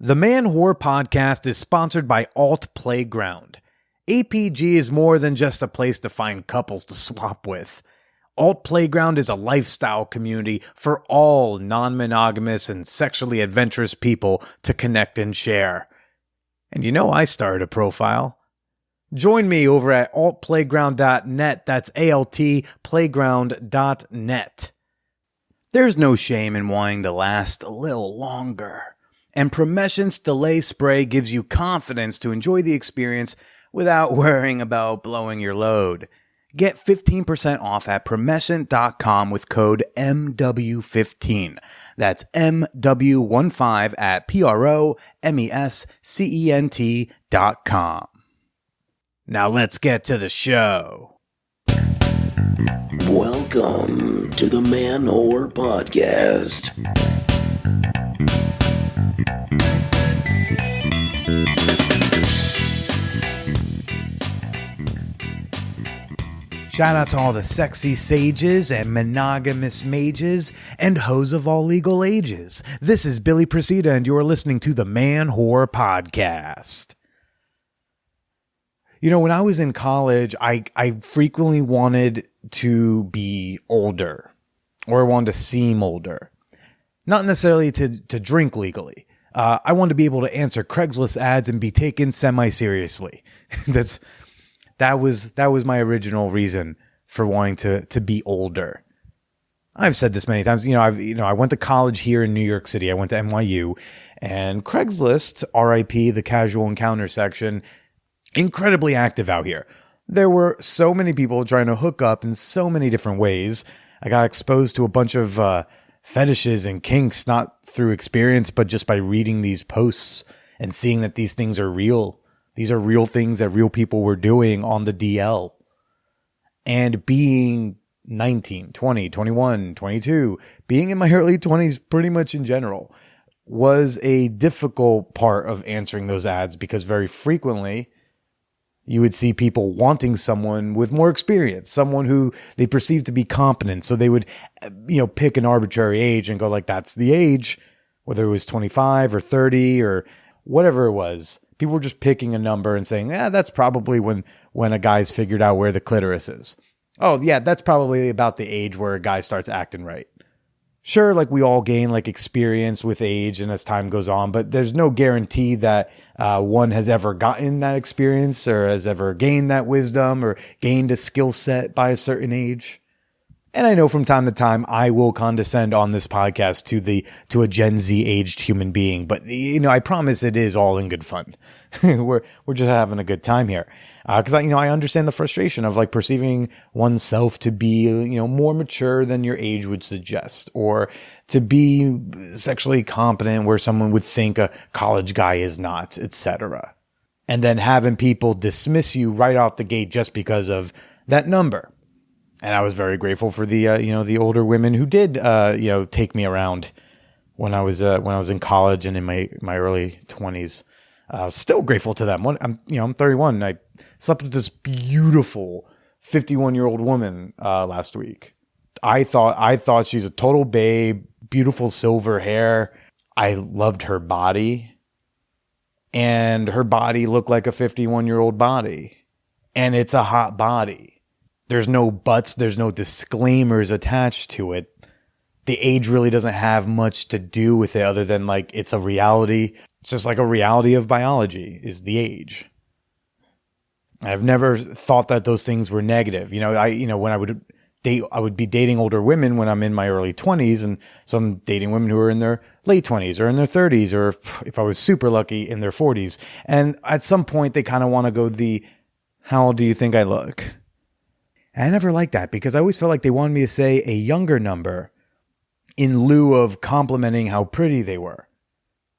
The Man Whore Podcast is sponsored by Alt Playground. APG is more than just a place to find couples to swap with. Alt Playground is a lifestyle community for all non-monogamous and sexually adventurous people to connect and share. And you know I started a profile. Join me over at altplayground.net. That's altplayground.net. There's no shame in wanting to last a little longer. And Promescent's Delay Spray gives you confidence to enjoy the experience without worrying about blowing your load. Get 15% off at Promescent.com with code MW15. That's MW15 at PROMESCENT.com. Now let's get to the show. Welcome to the Man Whore Podcast. Shout out to all the sexy sages and monogamous mages and hoes of all legal ages. This is Billy Procida, and you're listening to the Man Whore Podcast. You know, when I was in college, I frequently wanted to be older, or I wanted to seem older. Not necessarily to drink legally. I wanted to be able to answer Craigslist ads and be taken semi-seriously. That was my original reason for wanting to be older. I've said this many times. I went to college here in New York City. I went to NYU, and Craigslist, RIP, the casual encounter section, incredibly active out here. There were so many people trying to hook up in so many different ways. I got exposed to a bunch of fetishes and kinks, not through experience, but just by reading these posts and seeing that these things are real. These are real things that real people were doing on the DL. And being 19, 20, 21, 22, being in my early 20s pretty much in general, was a difficult part of answering those ads because very frequently you would see people wanting someone with more experience, someone who they perceive to be competent. So they would, pick an arbitrary age and go like, that's the age, whether it was 25 or 30 or whatever it was. People were just picking a number and saying, that's probably when a guy's figured out where the clitoris is. Oh, yeah, that's probably about the age where a guy starts acting right. Sure, like we all gain like experience with age and as time goes on, but there's no guarantee that one has ever gotten that experience or has ever gained that wisdom or gained a skill set by a certain age. And I know from time to time I will condescend on this podcast to a Gen Z aged human being, but I promise it is all in good fun. We're just having a good time here. Because I understand the frustration of like perceiving oneself to be more mature than your age would suggest, or to be sexually competent where someone would think a college guy is not, etc. And then having people dismiss you right off the gate just because of that number. And I was very grateful for the older women who did take me around when I was in college and in my early 20s. Still grateful to them. I'm 31. I slept with this beautiful 51-year-old woman last week. I thought she's a total babe, beautiful silver hair. I loved her body, and her body looked like a 51-year-old body, and it's a hot body. There's no buts, there's no disclaimers attached to it. The age really doesn't have much to do with it other than like it's a reality. It's just like a reality of biology is the age. I've never thought that those things were negative. When I would date, I would be dating older women when I'm in my early 20s. And so I'm dating women who are in their late 20s or in their 30s, or if I was super lucky, in their 40s. And at some point they kind of want to go how old do you think I look? And I never liked that because I always felt like they wanted me to say a younger number in lieu of complimenting how pretty they were.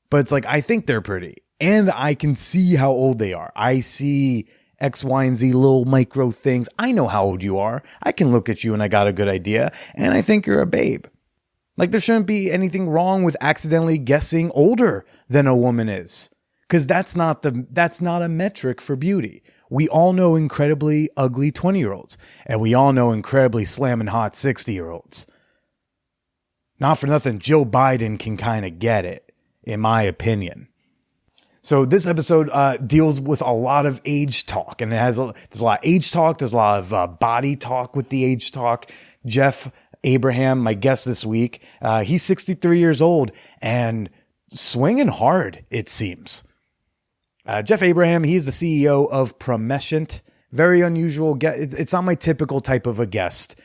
But it's like, I think they're pretty and I can see how old they are. I see X, Y, and Z little micro things. I know how old you are. I can look at you and I got a good idea. And I think you're a babe. Like there shouldn't be anything wrong with accidentally guessing older than a woman is. Because that's not a metric for beauty. We all know incredibly ugly 20-year-olds. And we all know incredibly slamming hot 60-year-olds. Not for nothing, Joe Biden can kind of get it, in my opinion. So this episode deals with a lot of age talk, and there's a lot of age talk. There's a lot of body talk with the age talk. Jeff Abraham, my guest this week, he's 63 years old and swinging hard, it seems. Jeff Abraham, he's the CEO of Promescient. Very unusual. It's not my typical type of a guest,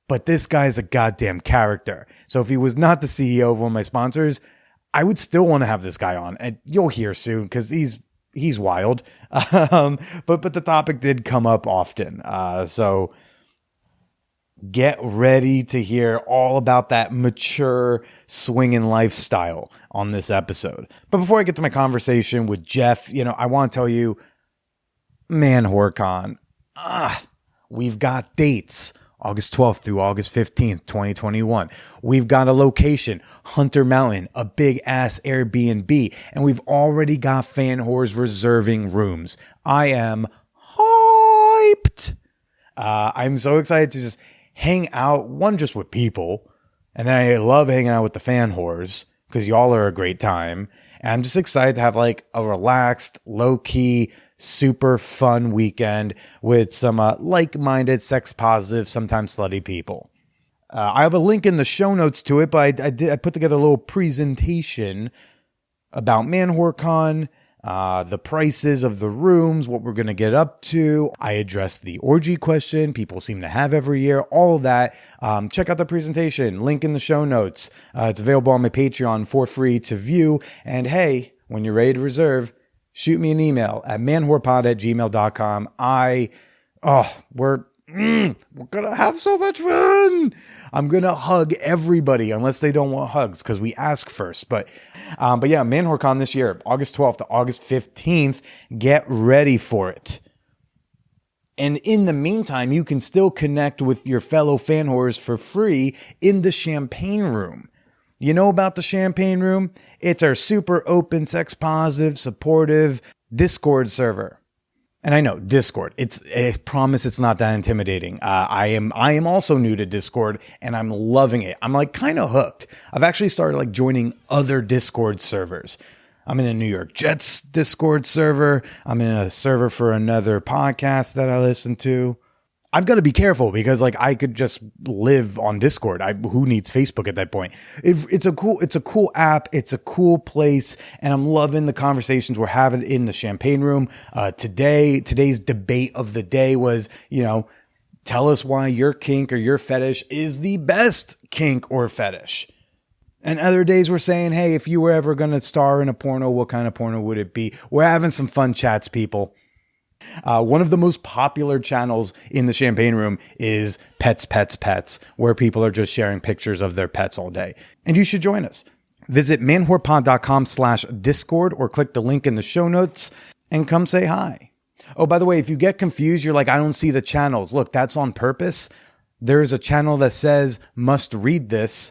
but this guy's a goddamn character. So if he was not the CEO of one of my sponsors, I would still want to have this guy on, and you'll hear soon because he's wild. But the topic did come up often. So get ready to hear all about that mature swinging lifestyle on this episode. But before I get to my conversation with Jeff, I want to tell you, Man HorrorCon, we've got dates. August 12th through August 15th, 2021. We've got a location, Hunter Mountain, a big ass Airbnb, and we've already got fan whores reserving rooms. I am hyped. I'm so excited to just hang out, just with people, and then I love hanging out with the fan whores because y'all are a great time. And I'm just excited to have like a relaxed, low-key, super fun weekend with some like-minded, sex-positive, sometimes slutty people. I have a link in the show notes to it, but I put together a little presentation about Man HorrorCon, the prices of the rooms, what we're going to get up to. I addressed the orgy question people seem to have every year, all of that. Check out the presentation, link in the show notes. It's available on my Patreon for free to view. And hey, when you're ready to reserve, shoot me an email at manwhorepod@gmail.com. We're going to have so much fun. I'm going to hug everybody unless they don't want hugs because we ask first. But yeah, Man HorrorCon this year, August 12th to August 15th. Get ready for it. And in the meantime, you can still connect with your fellow fan whores for free in the Champagne Room. You know about the Champagne Room? It's our super open, sex positive, supportive Discord server. And I know Discord, I promise it's not that intimidating. I am also new to Discord and I'm loving it. I'm like kind of hooked. I've actually started like joining other Discord servers. I'm in a New York Jets Discord server. I'm in a server for another podcast that I listen to. I've got to be careful because like I could just live on Discord. Who needs Facebook at that point? It's a cool app. It's a cool place. And I'm loving the conversations we're having in the Champagne Room. Today's debate of the day was, tell us why your kink or your fetish is the best kink or fetish. And other days we're saying, hey, if you were ever going to star in a porno, what kind of porno would it be? We're having some fun chats, people. One of the most popular channels in the Champagne Room is Pets, where people are just sharing pictures of their pets all day. And you should join us. Visit manwhorepod.com/Discord or click the link in the show notes and come say hi. Oh, by the way, if you get confused, you're like, I don't see the channels. Look, that's on purpose. There's a channel that says must read this.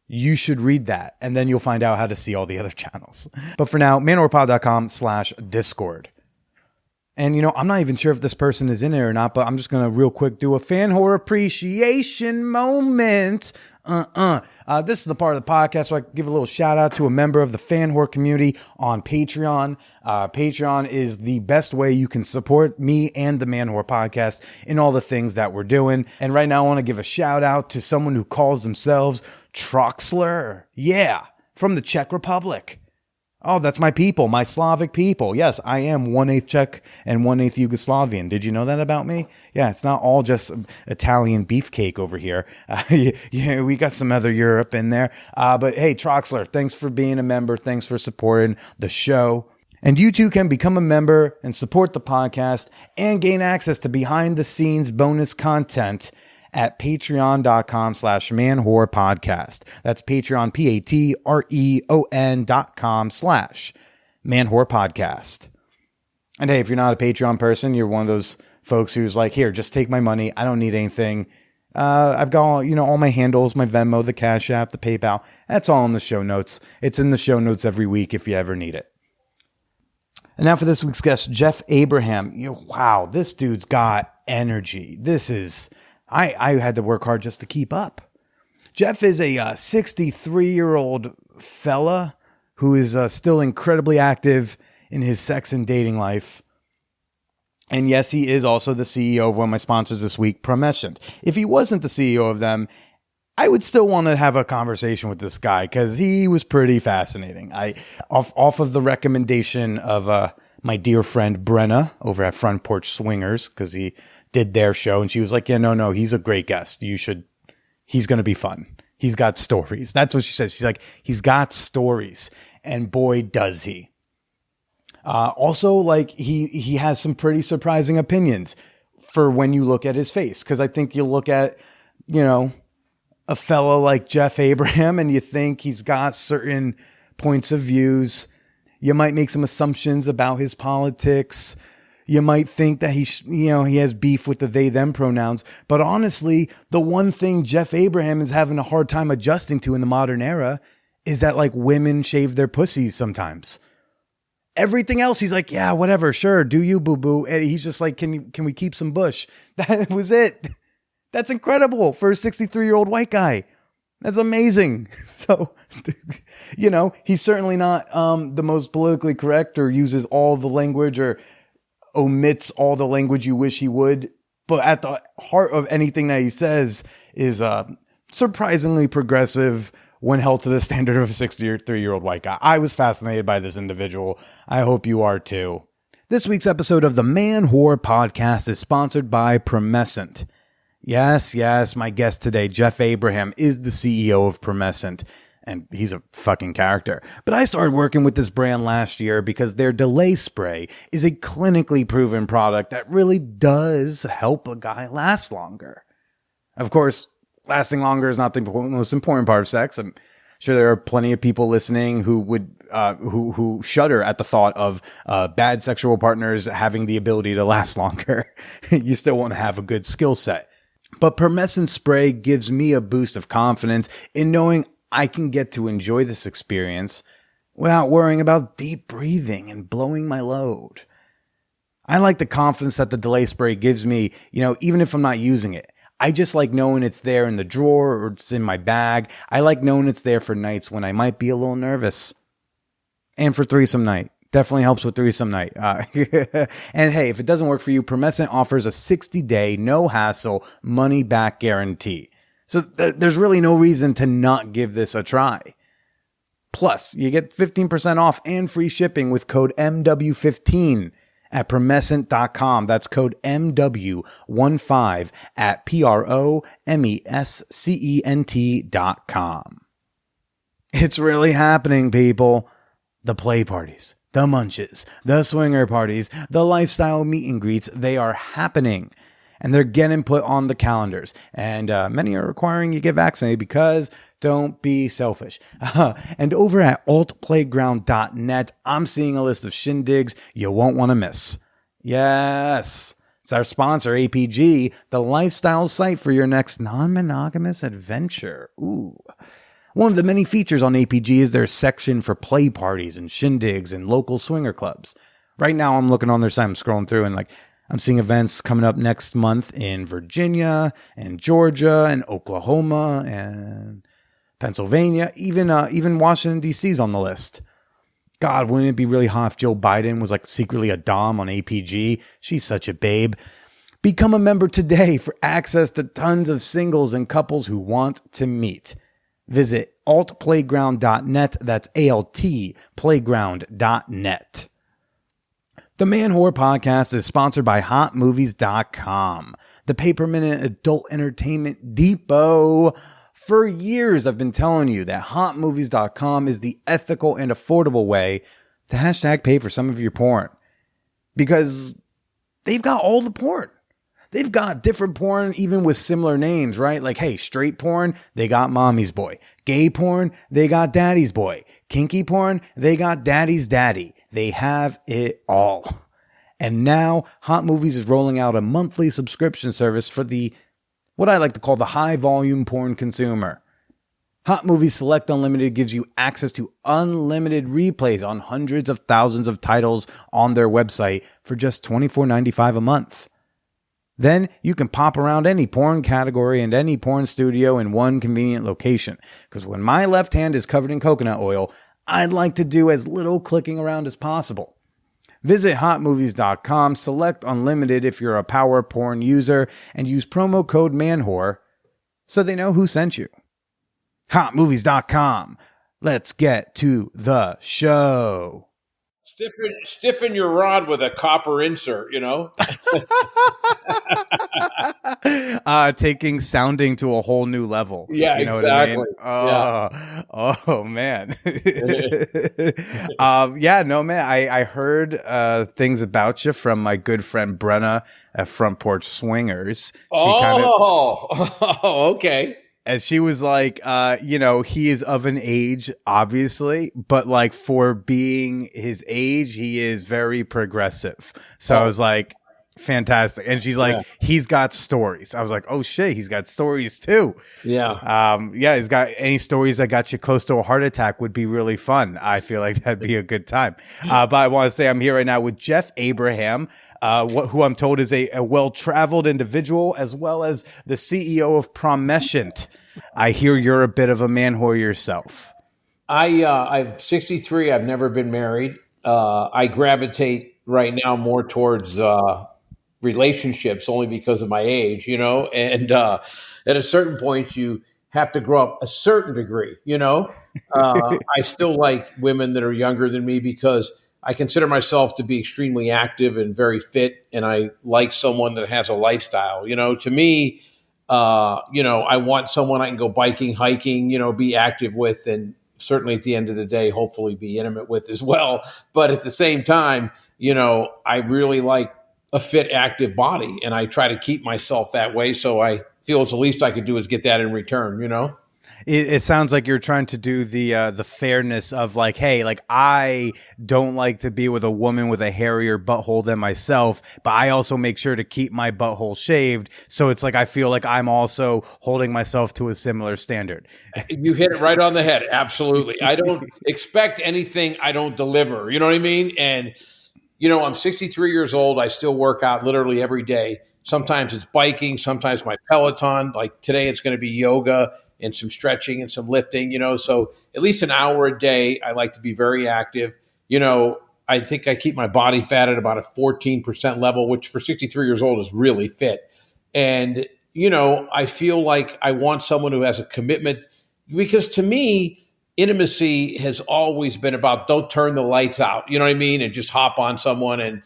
You should read that. And then you'll find out how to see all the other channels. But for now, manwhorepod.com/Discord. And, I'm not even sure if this person is in there or not, but I'm just going to real quick do a fan whore appreciation moment. This is the part of the podcast where I give a little shout out to a member of the fan whore community on Patreon. Patreon is the best way you can support me and the Man Whore podcast in all the things that we're doing. And right now I want to give a shout out to someone who calls themselves Troxler. Yeah, from the Czech Republic. Oh, that's my people, my Slavic people. Yes, I am 1/8 Czech and 1/8 Yugoslavian. Did you know that about me? Yeah, it's not all just Italian beefcake over here. Yeah, we got some other Europe in there. But hey, Troxler, thanks for being a member. Thanks for supporting the show. And you too can become a member and support the podcast and gain access to behind the scenes bonus content at patreon.com/manwhorepodcast. That's Patreon, patreon.com/manwhorepodcast. And hey, if you're not a Patreon person, you're one of those folks who's like, here, just take my money. I don't need anything. I've got all my handles, my Venmo, the Cash App, the PayPal. That's all in the show notes. It's in the show notes every week if you ever need it. And now for this week's guest, Jeff Abraham. Wow, this dude's got energy. I had to work hard just to keep up. Jeff is a 63-year-old fella who is still incredibly active in his sex and dating life. And yes, he is also the CEO of one of my sponsors this week, Promescent. If he wasn't the CEO of them, I would still want to have a conversation with this guy because he was pretty fascinating. Off of the recommendation of my dear friend Brenna over at Front Porch Swingers, because he did their show, and she was like, yeah, no, he's a great guest. He's going to be fun. He's got stories. That's what she said. She's like, he's got stories. And boy, does he. Also, like, he has some pretty surprising opinions for when you look at his face. Because I think you look at, a fellow like Jeff Abraham and you think he's got certain points of views. You might make some assumptions about his politics. You might think that he has beef with the they, them pronouns. But honestly, the one thing Jeff Abraham is having a hard time adjusting to in the modern era is that, like, women shave their pussies sometimes. Everything else, he's like, yeah, whatever, sure, do you, boo-boo. And he's just like, can we keep some bush? That was it. That's incredible for a 63-year-old white guy. That's amazing. So, he's certainly not the most politically correct or uses all the language or omits all the language you wish he would. But at the heart of anything that he says is surprisingly progressive when held to the standard of a 63-year-old white guy. I was fascinated by this individual. I hope you are too. This week's episode of the Man Whore Podcast is sponsored by Promescent. Yes, my guest today, Jeff Abraham, is the CEO of Promescent, and he's a fucking character. But I started working with this brand last year because their delay spray is a clinically proven product that really does help a guy last longer. Of course, lasting longer is not the most important part of sex. I'm sure there are plenty of people listening who would who shudder at the thought of bad sexual partners having the ability to last longer. You still want to have a good skill set. But Promescent spray gives me a boost of confidence in knowing I can get to enjoy this experience without worrying about deep breathing and blowing my load. I like the confidence that the delay spray gives me, even if I'm not using it. I just like knowing it's there in the drawer or it's in my bag. I like knowing it's there for nights when I might be a little nervous. And for threesome night. Definitely helps with threesome night. And hey, if it doesn't work for you, Promescent offers a 60-day, no-hassle, money-back guarantee. So there's really no reason to not give this a try. Plus, you get 15% off and free shipping with code MW15 at Promescent.com. That's code MW15 at PROMESCENT.com. It's really happening, people. The play parties, the munches, the swinger parties, the lifestyle meet and greets, they are happening. And they're getting put on the calendars. And many are requiring you get vaccinated because don't be selfish. And over at altplayground.net, I'm seeing a list of shindigs you won't want to miss. Yes, it's our sponsor, APG, the lifestyle site for your next non-monogamous adventure. Ooh. One of the many features on APG is their section for play parties and shindigs and local swinger clubs. Right now, I'm looking on their site, I'm scrolling through, and I'm seeing events coming up next month in Virginia and Georgia and Oklahoma and Pennsylvania. Even Washington, D.C. is on the list. God, wouldn't it be really hot if Joe Biden was like secretly a dom on APG? She's such a babe. Become a member today for access to tons of singles and couples who want to meet. Visit altplayground.net. That's altplayground.net. The Man Whore Podcast is sponsored by HotMovies.com, the pay-per-minute adult entertainment depot. For years, I've been telling you that HotMovies.com is the ethical and affordable way to hashtag pay for some of your porn. Because they've got all the porn. They've got different porn, even with similar names, right? Like, hey, straight porn, they got mommy's boy. Gay porn, they got daddy's boy. Kinky porn, they got daddy's daddy. They have it all. And now, Hot Movies is rolling out a monthly subscription service for what I like to call the high-volume porn consumer. Hot Movies Select Unlimited gives you access to unlimited replays on hundreds of thousands of titles on their website for just $24.95 a month. Then you can pop around any porn category and any porn studio in one convenient location. Because when my left hand is covered in coconut oil, I'd like to do as little clicking around as possible. Visit hotmovies.com, select unlimited if you're a power porn user, and use promo code MANWHORE so they know who sent you. Hotmovies.com. Let's get to the show. Stiffen your rod with a copper insert, Taking sounding to a whole new level. Yeah, you know exactly. What I mean? Oh man. Yeah, no, man. I heard things about you from my good friend Brenna at Front Porch Swingers. Okay. And she was like, he is of an age, obviously, but like for being his age, he is very progressive. So I was like, fantastic. And she's like, he's got stories. I was like, oh shit, he's got stories too. Yeah. He's got any stories that got you close to a heart attack would be really fun. I feel like that'd be a good time. But I want to say I'm here right now with Jeff Abraham, who I'm told is a well-traveled individual, as well as the CEO of Promescient. I hear you're a bit of a man whore yourself. I'm 63. I've never been married. I gravitate right now more towards relationships only because of my age, and at a certain point you have to grow up a certain degree, I still like women that are younger than me because I consider myself to be extremely active and very fit, and I like someone that has a lifestyle. To me, I want someone I can go biking, hiking, be active with, and certainly at the end of the day, hopefully be intimate with as well. But at the same time, I really like a fit, active body, and I try to keep myself that way. So I feel it's the least I could do is get that in return, It sounds like you're trying to do the fairness of like, hey, like I don't like to be with a woman with a hairier butthole than myself, but I also make sure to keep my butthole shaved. So it's like I feel like I'm also holding myself to a similar standard. You hit it right on the head. Absolutely. I don't expect anything I don't deliver. You know what I mean? And, I'm 63 years old. I still work out literally every day. Sometimes it's biking, sometimes my Peloton. Like today, it's going to be yoga and some stretching and some lifting, so at least an hour a day. I like to be very active. I think I keep my body fat at about a 14% level, which for 63 years old is really fit. And, I feel like I want someone who has a commitment, because to me, intimacy has always been about don't turn the lights out, you know what I mean? And just hop on someone and,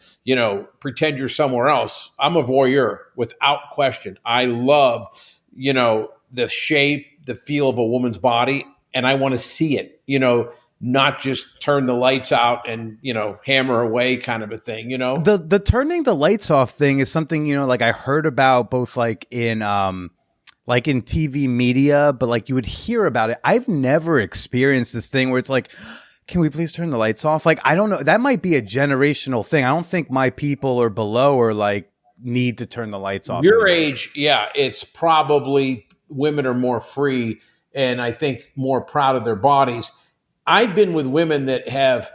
pretend you're somewhere else. I'm a voyeur without question. I love, the shape, the feel of a woman's body, and I want to see it, not just turn the lights out and, hammer away kind of a thing, The turning the lights off thing is something, like I heard about both like in TV media, but like you would hear about it. I've never experienced this thing where it's like, can we please turn the lights off? Like, I don't know. That might be a generational thing. I don't think my people or below are like need to turn the lights off. Your age, yeah, it's probably women are more free and I think more proud of their bodies. I've been with women that have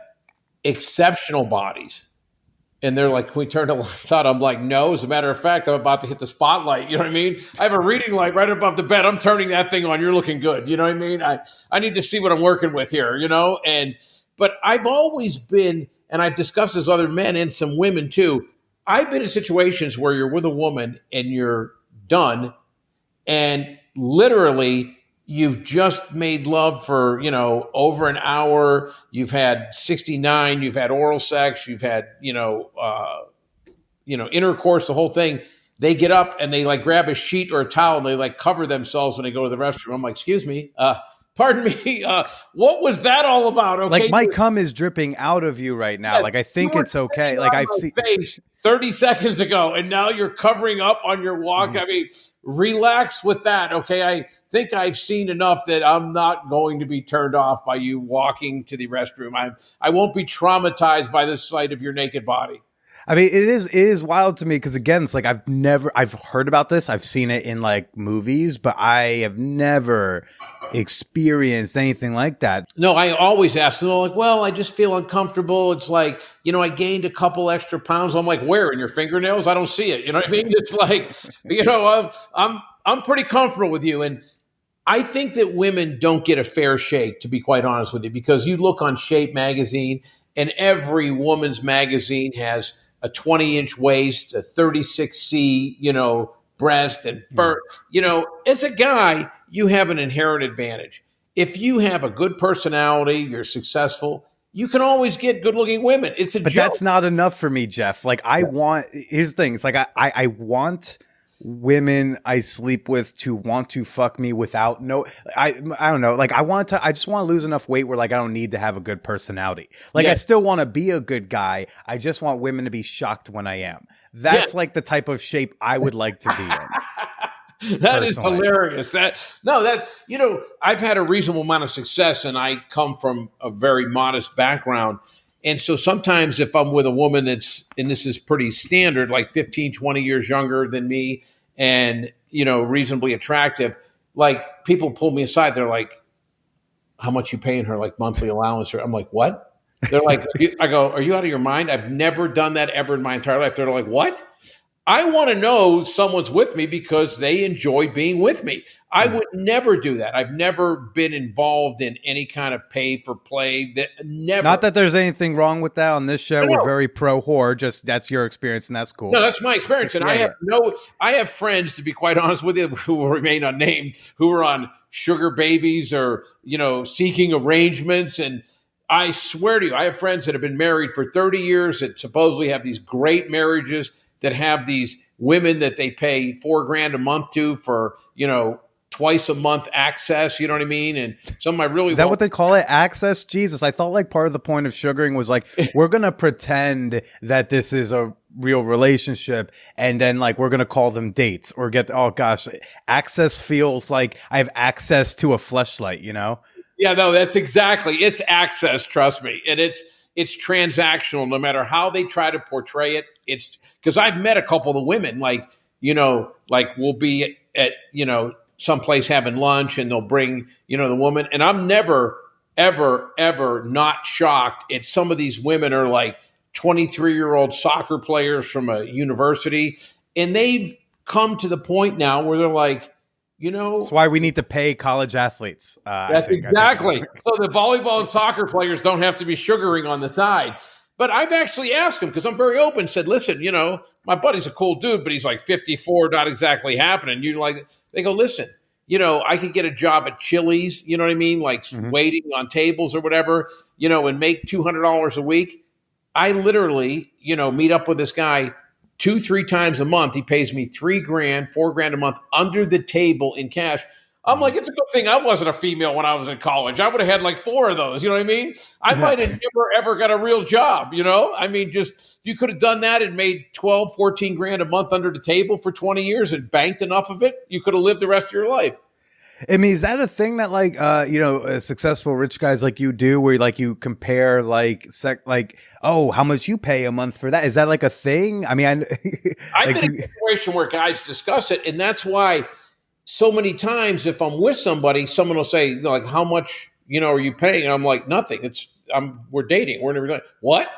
exceptional bodies. And they're like, can we turn the lights out? I'm like, no. As a matter of fact, I'm about to hit the spotlight. You know what I mean? I have a reading light right above the bed. I'm turning that thing on. You're looking good. You know what I mean? I need to see what I'm working with here, but I've always been, and I've discussed this with other men and some women too. I've been in situations where you're with a woman and you're done, and literally you've just made love for, over an hour. You've had 69, you've had oral sex, you've had, intercourse, the whole thing. They get up and they like grab a sheet or a towel and they like cover themselves when they go to the restroom. I'm like, excuse me, pardon me. What was that all about? Okay. Like my cum is dripping out of you right now. Like I think it's okay. Like I've seen face 30 seconds ago, and now you're covering up on your walk. I mean, relax with that. Okay. I think I've seen enough that I'm not going to be turned off by you walking to the restroom. I won't be traumatized by the sight of your naked body. I mean, it is wild to me because again, it's like I've heard about this. I've seen it in like movies, but I have never experienced anything like that. No, I always ask them, like, well, I just feel uncomfortable. It's like, I gained a couple extra pounds. I'm like, where? In your fingernails? I don't see it. You know what I mean? It's like, I'm pretty comfortable with you. And I think that women don't get a fair shake, to be quite honest with you, because you look on Shape magazine and every woman's magazine has a 20-inch waist, a 36C, breast and fur. As a guy, you have an inherent advantage. If you have a good personality, you're successful, you can always get good-looking women. It's a But joke. that's not enough for me, Jeff. Like here's the thing. It's like I want women I sleep with to want to fuck me without I don't know. Like I just want to lose enough weight where like I don't need to have a good personality. Like I still want to be a good guy. I just want women to be shocked when I am. That's like the type of shape I would like to be in. That is hilarious. I've had a reasonable amount of success, and I come from a very modest background. And so sometimes if I'm with a woman and this is pretty standard, like 15, 20 years younger than me and, reasonably attractive, like people pull me aside. They're like, how much you paying her, like monthly allowance? I'm like, what? They're like, I go, are you out of your mind? I've never done that ever in my entire life. They're like, what? I want to know someone's with me because they enjoy being with me. I would never do that. I've never been involved in any kind of pay for play. Never. Not that there's anything wrong with that on this show. We're very pro whore. Just that's your experience, and that's cool. No, that's my experience. And I have friends, to be quite honest with you, who will remain unnamed, who are on sugar babies or, seeking arrangements. And I swear to you, I have friends that have been married for 30 years that supposedly have these great marriages, that have these women that they pay $4,000 a month to for, twice a month access. You know what I mean? And some of my really— Is that what they call it? Access? Jesus. I thought like part of the point of sugaring was like, we're going to pretend that this is a real relationship. And then like, we're going to call them dates or oh gosh, access feels like I have access to a fleshlight, Yeah, no, that's exactly. It's access. Trust me. And it's transactional, no matter how they try to portray it. It's because I've met a couple of women, like we'll be at, someplace having lunch and they'll bring, the woman. And I'm never, ever, ever not shocked at some of these women are like 23-year-old soccer players from a university. And they've come to the point now where they're like, That's why we need to pay college athletes. Exactly. So the volleyball and soccer players don't have to be sugaring on the side. But I've actually asked them, because I'm very open, said, listen, my buddy's a cool dude, but he's like 54, not exactly happening. They go, listen, I could get a job at Chili's, you know what I mean? Like waiting on tables or whatever, and make $200 a week. I literally, meet up with this guy 2-3 times a month. He pays me $3,000, $4,000 a month under the table in cash. I'm like, it's a good thing I wasn't a female when I was in college. I would have had like 4 of those. You know what I mean? I might have never, ever got a real job. I mean, just you could have done that and made 12, 14 grand a month under the table for 20 years and banked enough of it. You could have lived the rest of your life. I mean, is that a thing that like, successful rich guys like you do where like you compare how much you pay a month for that? Is that like a thing? I mean, I've been in a situation where guys discuss it, and that's why so many times if I'm with somebody, someone will say like, how much, are you paying? And I'm like, nothing. We're dating. We're in a relationship. What?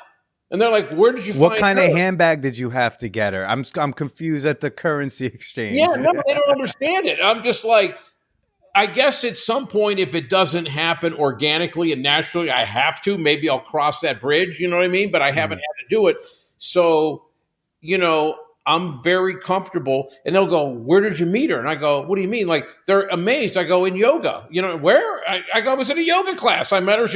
And they're like, where did you find what kind of handbag did you have to get her? I'm confused at the currency exchange. Yeah, no, they don't understand it. I'm just like, I guess at some point, if it doesn't happen organically and naturally, I have to. Maybe I'll cross that bridge, you know what I mean? But I haven't had to do it. So, I'm very comfortable. And they'll go, where did you meet her? And I go, what do you mean? Like, they're amazed. I go, in yoga. Where? I go, I was in a yoga class. I met her.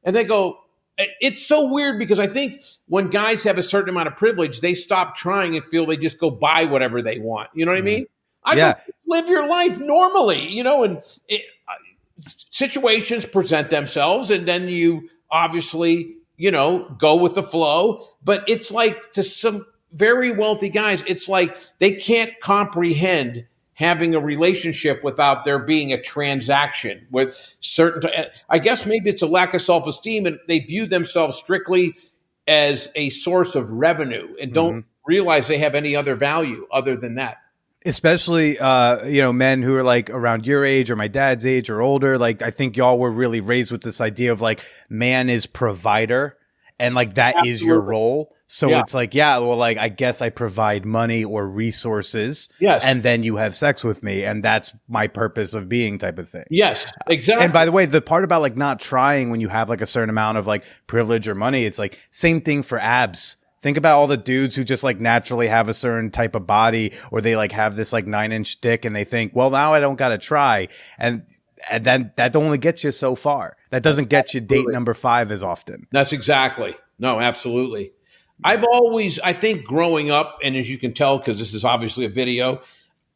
And they go, it's so weird because I think when guys have a certain amount of privilege, they stop trying and feel they just go buy whatever they want. You know what I mean? I go, live your life normally, and situations present themselves, and then you obviously, go with the flow. But it's like to some very wealthy guys, it's like they can't comprehend having a relationship without there being a transaction with certain. I guess maybe it's a lack of self-esteem, and they view themselves strictly as a source of revenue and don't realize they have any other value other than that. Especially, men who are like around your age or my dad's age or older. Like, I think y'all were really raised with this idea of like man is provider. and like that is your Absolutely. role. So Yeah. it's like, yeah, well, like I guess I provide money or resources, Yes. and then you have sex with me, and that's my purpose of being, type of thing. Yes, exactly. And by the way, the part about like not trying when you have like a certain amount of like privilege or money, it's like same thing for abs. Think about all the dudes who just like naturally have a certain type of body, or they like have this like 9-inch dick and they think, well, now I don't got to try. And then that only gets you so far. That doesn't get you date number 5 as often. That's exactly. No, absolutely. I think growing up, and as you can tell, because this is obviously a video,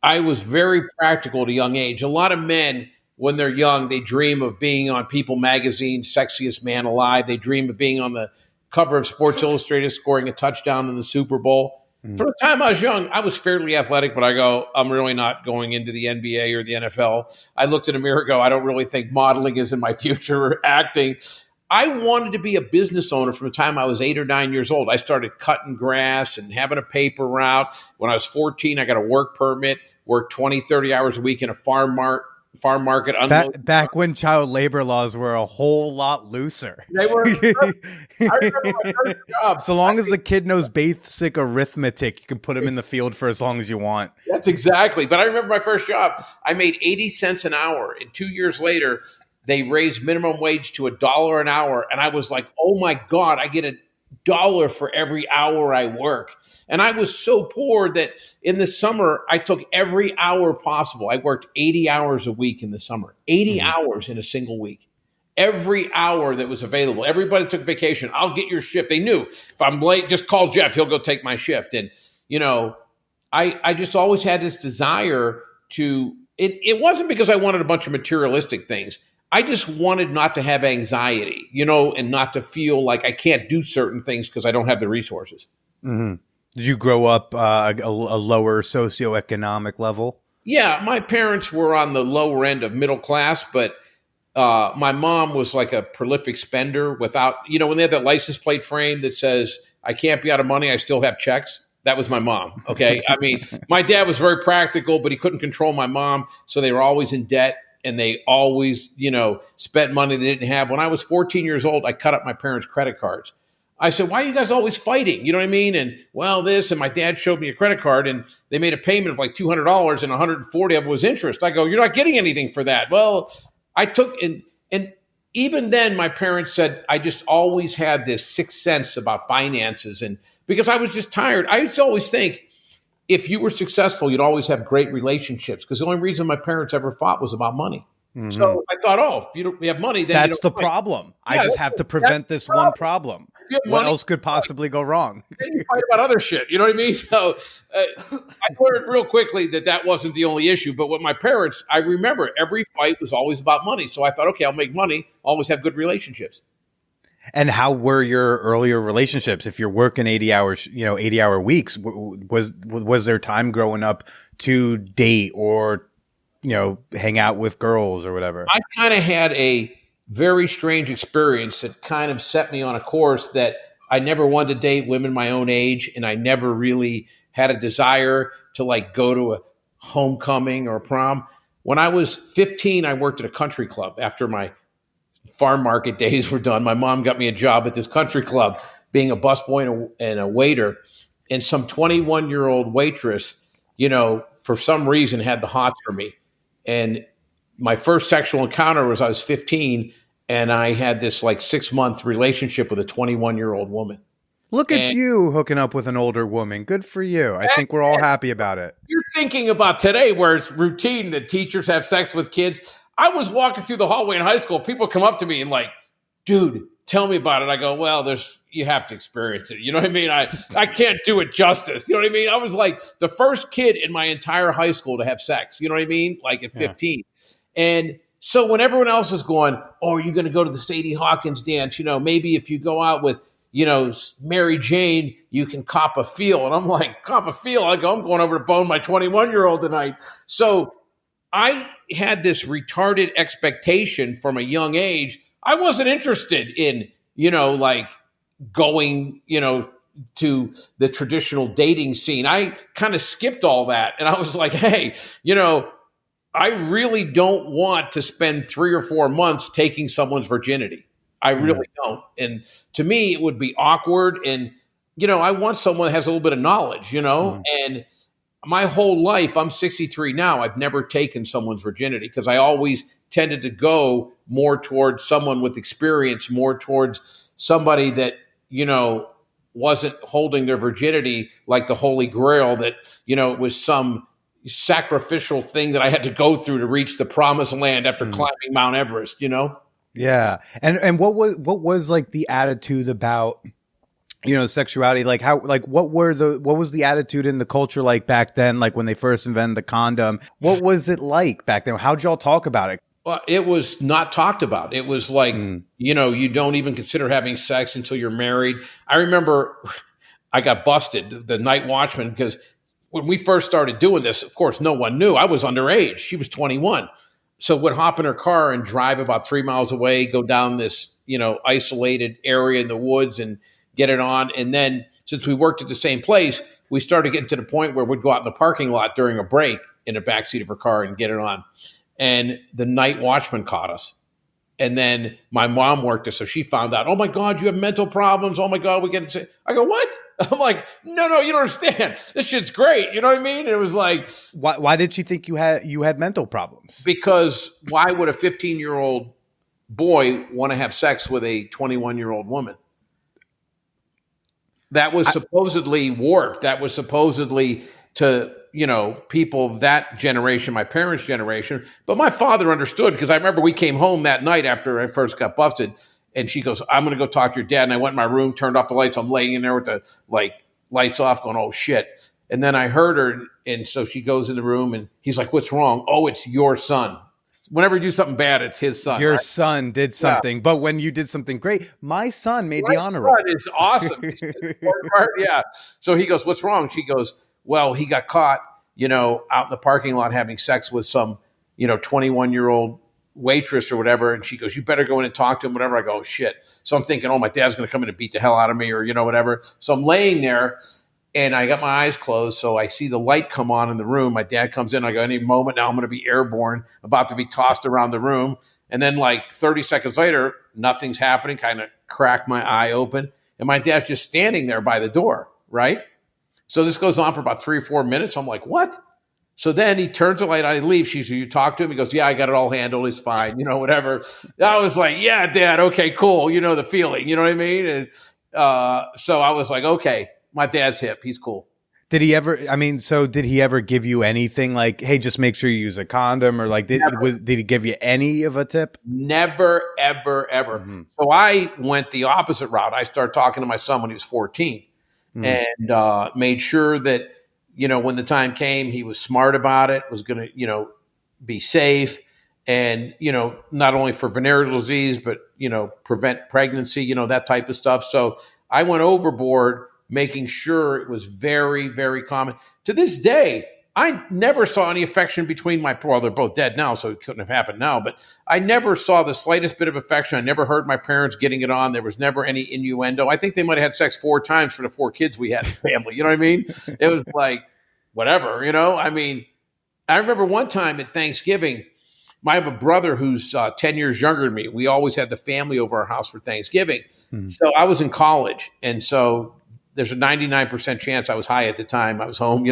I was very practical at a young age. A lot of men, when they're young, they dream of being on People magazine, Sexiest Man Alive. They dream of being on the cover of Sports Illustrated, scoring a touchdown in the Super Bowl. From the time I was young, I was fairly athletic, but I go, I'm really not going into the NBA or the NFL. I looked in a mirror and go, I don't really think modeling is in my future or acting. I wanted to be a business owner from the time I was 8 or 9 years old. I started cutting grass and having a paper route. When I was 14, I got a work permit, worked 20, 30 hours a week in a farm market. Back when child labor laws were a whole lot looser. They were. I remember my first job. So long as the kid knows basic arithmetic, you can put him in the field for as long as you want. That's exactly. But I remember my first job. I made 80 cents an hour. And 2 years later, they raised minimum wage to $1 an hour. And I was like, oh my God, I get $1 for every hour I work. And I was so poor that in the summer, I took every hour possible. I worked 80 hours a week in the summer, 80 hours in a single week. Every hour that was available. Everybody took vacation. I'll get your shift. They knew if I'm late, just call Jeff. He'll go take my shift. And, you know, I just always had this desire to, it wasn't because I wanted a bunch of materialistic things. I just wanted not to have anxiety, you know, and not to feel like I can't do certain things because I don't have the resources. Mm-hmm. Did you grow up a lower socioeconomic level? Yeah, my parents were on the lower end of middle class, but my mom was like a prolific spender without, you know, when they have that license plate frame that says, I can't be out of money, I still have checks. That was my mom. Okay. I mean, my dad was very practical, but he couldn't control my mom. So they were always in debt. And they always, you know, spent money they didn't have. When I was 14 years old, I cut up my parents' credit cards. I said, why are you guys always fighting? You know what I mean? And well, this, and my dad showed me a credit card and they made a payment of like $200 and 140 of it was interest. I go, you're not getting anything for that. Well, I took, and even then my parents said, I just always had this sixth sense about finances. And because I was just tired, I used to always think, if you were successful, you'd always have great relationships because the only reason my parents ever fought was about money. Mm-hmm. So I thought, oh, if you have money, then that's the problem. Yeah, I just have to prevent this one problem. What else could possibly go wrong? Then you fight about other shit. You know what I mean? So I learned real quickly that wasn't the only issue. But with my parents, I remember every fight was always about money. So I thought, okay, I'll make money, always have good relationships. And how were your earlier relationships? If you're working 80 hours, 80-hour weeks, was there time growing up to date or, hang out with girls or whatever? I kind of had a very strange experience that kind of set me on a course that I never wanted to date women my own age. And I never really had a desire to like go to a homecoming or a prom. When I was 15, I worked at a country club after my farm market days were done. My mom got me a job at this country club, being a busboy and a waiter. And some 21-year-old waitress, for some reason had the hots for me. And my first sexual encounter was I was 15, and I had this like 6-month relationship with a 21-year-old woman. Look at you hooking up with an older woman. Good for you. I think we're all happy about it. You're thinking about today where it's routine that teachers have sex with kids. I was walking through the hallway in high school. People come up to me and like, dude, tell me about it. I go, well, you have to experience it. You know what I mean? I can't do it justice. You know what I mean? I was like the first kid in my entire high school to have sex. You know what I mean? Like at 15. Yeah. And so when everyone else is going, oh, are you going to go to the Sadie Hawkins dance? Maybe if you go out with, Mary Jane, you can cop a feel. And I'm like, cop a feel? I go, I'm going over to bone my 21-year-old tonight. So I had this retarded expectation from a young age. I wasn't interested in, like going, to the traditional dating scene. I kind of skipped all that. And I was like, hey, I really don't want to spend 3 or 4 months taking someone's virginity. I really don't. And to me, it would be awkward. And, I want someone that has a little bit of knowledge, and my whole life, I'm 63 now. I've never taken someone's virginity because I always tended to go more towards someone with experience, more towards somebody that, wasn't holding their virginity like the Holy Grail, that, it was some sacrificial thing that I had to go through to reach the promised land after climbing Mount Everest, Yeah. And what was like the attitude about, sexuality? Like what was the attitude in the culture like back then? Like when they first invented the condom, what was it like back then? How'd y'all talk about it? Well, it was not talked about. It was like, you don't even consider having sex until you're married. I remember I got busted, the night watchman, because when we first started doing this, of course, no one knew. I was underage. She was 21. So would hop in her car and drive about 3 miles away, go down this, isolated area in the woods and get it on. And then since we worked at the same place, we started getting to the point where we'd go out in the parking lot during a break in the backseat of her car and get it on. And the night watchman caught us. And then my mom worked there, so she found out, oh my God, you have mental problems. Oh my God, we get to I go, what? I'm like, no, you don't understand. This shit's great. You know what I mean? And it was like, why did she think you had mental problems? Because why would a 15-year-old boy want to have sex with a 21-year-old woman? That was supposedly warped. That was supposedly to, people of that generation, my parents' generation. But my father understood, because I remember we came home that night after I first got busted, and she goes, I'm going to go talk to your dad. And I went in my room, turned off the lights. I'm laying in there with the lights off going, oh shit. And then I heard her. And so she goes in the room and he's like, what's wrong? Oh, it's your son. Whenever you do something bad, it's his son. Your son did something, but when you did something great, my son made the honor roll. My son is awesome. Yeah. So he goes, what's wrong? She goes, well, he got caught, out in the parking lot having sex with some, 21-year-old waitress or whatever. And she goes, you better go in and talk to him, whatever. I go, oh, shit. So I'm thinking, oh, my dad's going to come in and beat the hell out of me or, whatever. So I'm laying there. And I got my eyes closed, so I see the light come on in the room. My dad comes in. I go, any moment now I'm going to be airborne, about to be tossed around the room. And then 30 seconds later, nothing's happening, kind of crack my eye open. And my dad's just standing there by the door, right? So this goes on for about 3 or 4 minutes. I'm like, what? So then he turns the light on, he leaves. She says, you talk to him? He goes, yeah, I got it all handled. He's fine, whatever. I was like, yeah, Dad, okay, cool. The feeling, you know what I mean? And so I was like, okay. My dad's hip. He's cool. Did he ever give you anything like, hey, just make sure you use a condom, or like, did he give you any of a tip? Never, ever, ever. Mm-hmm. So I went the opposite route. I started talking to my son when he was 14 and made sure that, when the time came, he was smart about it, was going to, be safe and, not only for venereal disease, but, prevent pregnancy, that type of stuff. So I went overboard, making sure it was very, very common. To this day, I never saw any affection between they're both dead now, so it couldn't have happened now, but I never saw the slightest bit of affection. I never heard my parents getting it on. There was never any innuendo. I think they might have had sex 4 times for the 4 kids we had in the family. You know what I mean? It was like, whatever, I mean, I remember one time at Thanksgiving, I have a brother who's 10 years younger than me. We always had the family over our house for Thanksgiving. So I was in college, and so there's a 99% chance I was high at the time. I was home,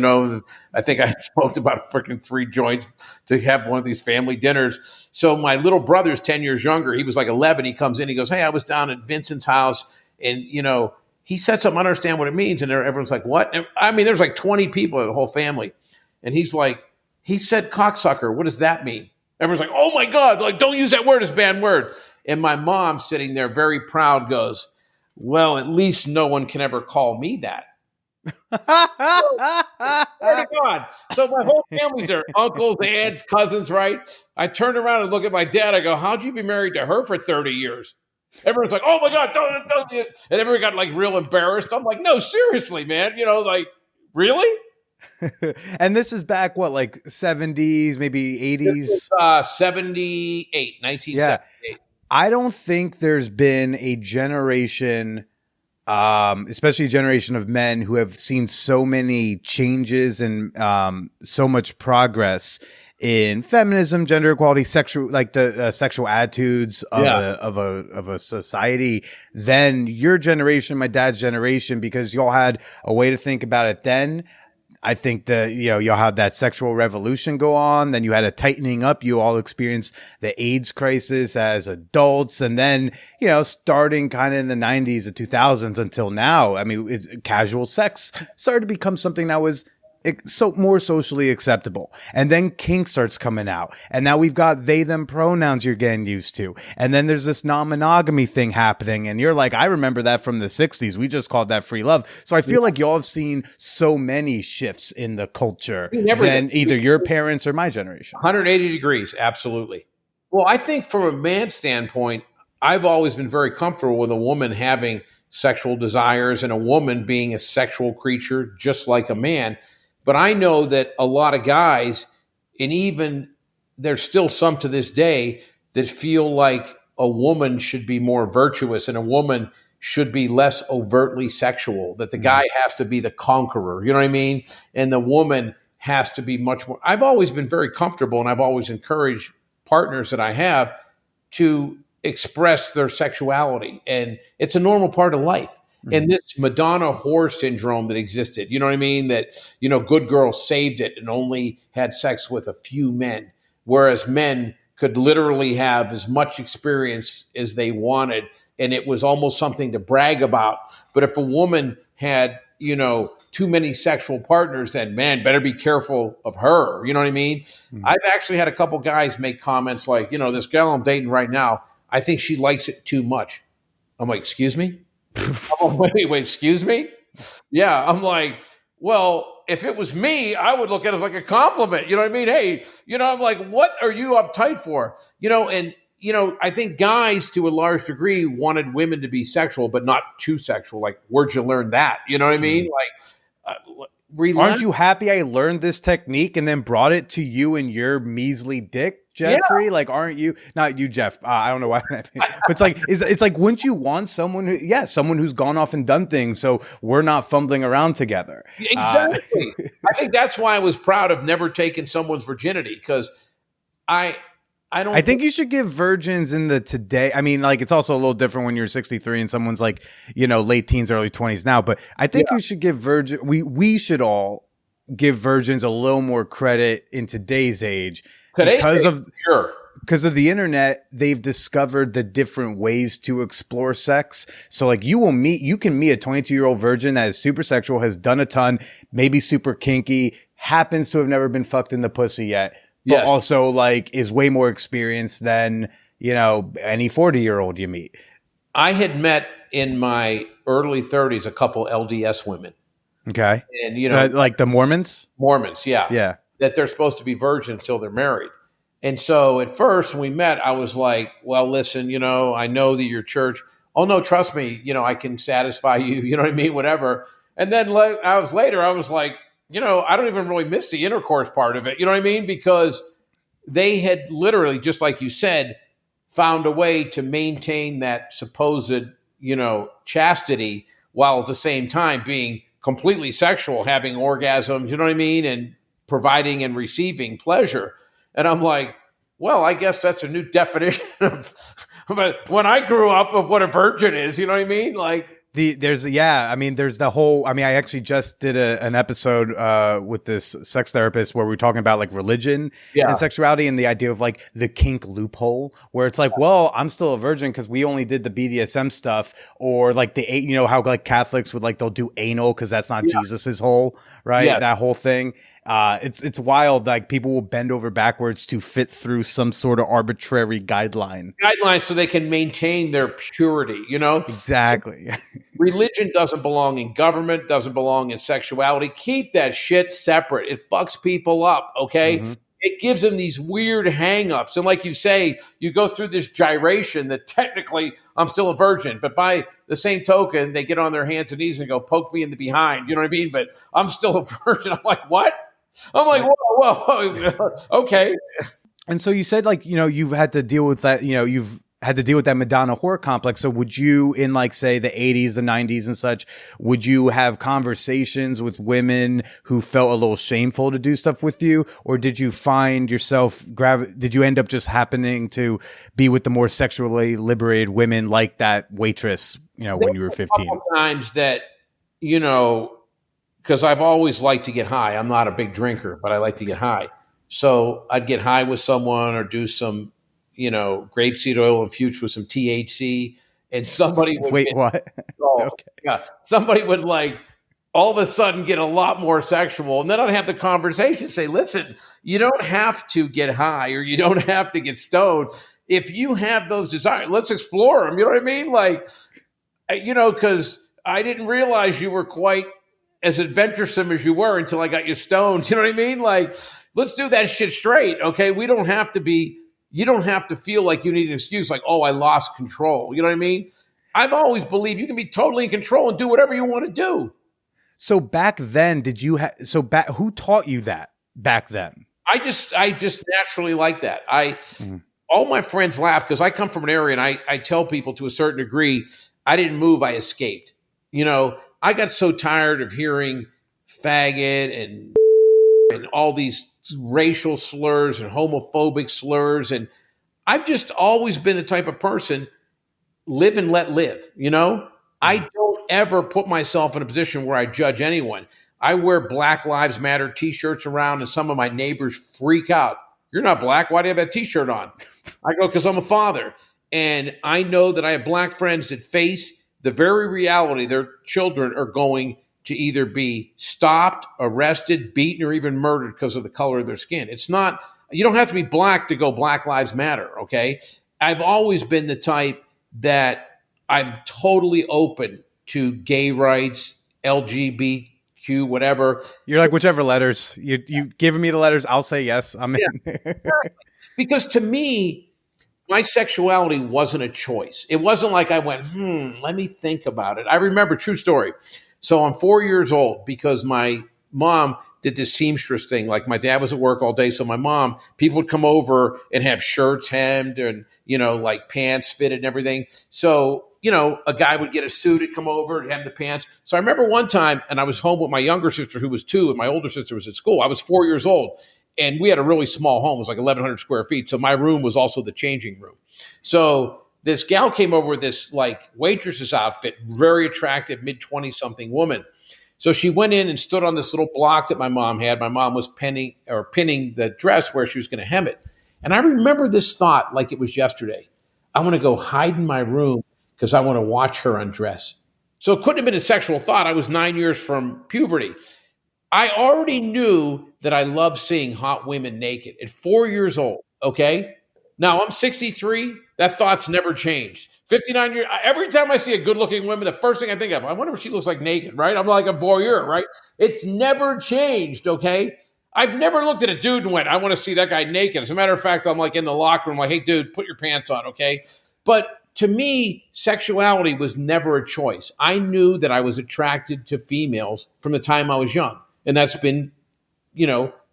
I think I smoked about freaking 3 joints to have one of these family dinners. So my little brother's 10 years younger. He was like 11. He comes in, he goes, hey, I was down at Vincent's house and, he said something, I don't understand what it means. And everyone's like, what? And, I mean, there's like 20 people in the whole family. And he's like, he said cocksucker. What does that mean? Everyone's like, oh my God, like, don't use that word, it's a bad word. And my mom sitting there very proud goes, well, at least no one can ever call me that. Swear to God. So my whole family's there, uncles, aunts, cousins, right? I turn around and look at my dad. I go, how'd you be married to her for 30 years? Everyone's like, oh my God, don't. And everyone got like real embarrassed. I'm like, no, seriously, man. Like, really? And this is back, what, like 70s, maybe 80s? 1978. Yeah. I don't think there's been a generation, especially a generation of men who have seen so many changes and so much progress in feminism, gender equality, sexual, like the sexual attitudes of Yeah. a society than your generation, my dad's generation, because y'all had a way to think about it then. I think that, you'll have that sexual revolution go on. Then you had a tightening up. You all experienced the AIDS crisis as adults. And then, starting kind of in the 90s and 2000s until now, I mean, casual sex started to become something that was more socially acceptable. And then kink starts coming out. And now we've got they, them pronouns you're getting used to. And then there's this non-monogamy thing happening. And you're like, I remember that from the 60s. We just called that free love. So I feel like y'all have seen so many shifts in the culture than either your parents or my generation. 180 degrees. Absolutely. Well, I think from a man's standpoint, I've always been very comfortable with a woman having sexual desires and a woman being a sexual creature just like a man. But I know that a lot of guys, and even there's still some to this day, that feel like a woman should be more virtuous and a woman should be less overtly sexual, that the guy has to be the conqueror, you know what I mean? And the woman has to be much more. I've always been very comfortable, and I've always encouraged partners that I have to express their sexuality. And it's a normal part of life. And this Madonna whore syndrome that existed, you know what I mean? That, good girls saved it and only had sex with a few men, whereas men could literally have as much experience as they wanted. And it was almost something to brag about. But if a woman had, too many sexual partners, then man, better be careful of her. You know what I mean? I've actually had a couple guys make comments like, this girl I'm dating right now, I think she likes it too much. I'm like, excuse me? Wait, excuse me? Yeah, I'm like, well, if it was me, I would look at it as like a compliment. You know what I mean? Hey, I'm like, what are you uptight for? I think guys to a large degree wanted women to be sexual, but not too sexual. Like, where'd you learn that? You know what I mean? Aren't you happy I learned this technique and then brought it to you and your measly dick? Jeffrey, Yeah. like, aren't you? Not you, Jeff. I don't know why. But it's like, wouldn't you want someone who's gone off and done things, so we're not fumbling around together? Exactly. I think that's why I was proud of never taking someone's virginity, because I think you should give virgins in the today. I mean, like, it's also a little different when you're 63 and someone's like, late teens, early 20s now. But I think you should give we should all give virgins a little more credit in today's age. Because of the internet, they've discovered the different ways to explore sex. So like you can meet a 22-year-old virgin that is super sexual, has done a ton, maybe super kinky, happens to have never been fucked in the pussy yet, but also like is way more experienced than, any 40-year-old you meet. I had met in my early 30s a couple LDS women. Okay. And like the Mormons? Mormons, yeah. Yeah. That they're supposed to be virgins until they're married. And so at first when we met, I was like, well, listen, I know that your church, oh no, trust me, I can satisfy you, you know what I mean? Whatever. And then I was like, I don't even really miss the intercourse part of it. You know what I mean? Because they had literally, just like you said, found a way to maintain that supposed, chastity while at the same time being completely sexual, having orgasms, you know what I mean? And providing and receiving pleasure. And I'm like, well, I guess that's a new definition of when I grew up of what a virgin is. You know what I mean? Like, there's the whole, I actually just did an episode with this sex therapist where we were talking about like religion and sexuality and the idea of like the kink loophole, where it's like, well, I'm still a virgin because we only did the BDSM stuff, or like how like Catholics would like, they'll do anal because that's not Jesus's hole, right? Yeah. That whole thing. It's wild. Like people will bend over backwards to fit through some sort of arbitrary guidelines so they can maintain their purity, Exactly. So religion doesn't belong in government, doesn't belong in sexuality. Keep that shit separate. It fucks people up. Okay. Mm-hmm. It gives them these weird hangups. And like you say, you go through this gyration that technically I'm still a virgin, but by the same token, they get on their hands and knees and go, poke me in the behind. You know what I mean? But I'm still a virgin. I'm like, what? I'm like, whoa, okay. And so you said, like, you've had to deal with that, you've had to deal with that Madonna whore complex. So would you, in like, say, the 80s, the 90s and such, would you have conversations with women who felt a little shameful to do stuff with you? Or did you find yourself, did you end up just happening to be with the more sexually liberated women like that waitress, when you were 15? Couple times that, because I've always liked to get high. I'm not a big drinker, but I like to get high. So I'd get high with someone or do some, grapeseed oil infused with some THC, and somebody would what? Okay. Yeah, somebody would like all of a sudden get a lot more sexual, and then I'd have the conversation, say, "Listen, you don't have to get high or you don't have to get stoned. If you have those desires, let's explore them." You know what I mean? Like, because I didn't realize you were quite as adventuresome as you were until I got you stoned. You know what I mean? Like, let's do that shit straight. Okay. You don't have to feel like you need an excuse like, oh, I lost control. You know what I mean? I've always believed you can be totally in control and do whatever you want to do. So back then, who taught you that back then? I just naturally like that. All my friends laugh because I come from an area, and I tell people to a certain degree, I didn't move, I escaped. I got so tired of hearing faggot and all these racial slurs and homophobic slurs. And I've just always been the type of person, live and let live. I don't ever put myself in a position where I judge anyone. I wear Black Lives Matter t-shirts around, and some of my neighbors freak out. You're not black. Why do you have that t-shirt on? I go, because I'm a father. And I know that I have black friends that face the very reality their children are going to either be stopped, arrested, beaten, or even murdered because of the color of their skin. It's not, you don't have to be black to go Black Lives Matter, okay? I've always been the type that I'm totally open to gay rights, LGBTQ, whatever. You're like, whichever letters. You've given me the letters, I'll say yes. I'm in. Because to me, my sexuality wasn't a choice. It wasn't like I went, let me think about it. I remember, true story. So I'm 4 years old because my mom did this seamstress thing. Like, my dad was at work all day. So my mom, people would come over and have shirts hemmed and, like pants fitted and everything. So, a guy would get a suit and come over and have the pants. So I remember one time, and I was home with my younger sister who was 2 and my older sister was at school. I was 4 years old. And we had a really small home. It was like 1,100 square feet. So my room was also the changing room. So this gal came over with this like waitress's outfit, very attractive, mid-20 something woman. So she went in and stood on this little block that my mom had. My mom was pinning the dress where she was going to hem it. And I remember this thought like it was yesterday. I want to go hide in my room because I want to watch her undress. So it couldn't have been a sexual thought. I was 9 years from puberty. I already knew that I loved seeing hot women naked at 4 years old, okay? Now, I'm 63. That thought's never changed. 59 years, every time I see a good-looking woman, the first thing I think of, I wonder if she looks like naked, right? I'm like a voyeur, right? It's never changed, okay? I've never looked at a dude and went, I want to see that guy naked. As a matter of fact, I'm like in the locker room, like, hey, dude, put your pants on, okay? But to me, sexuality was never a choice. I knew that I was attracted to females from the time I was young. And that's been,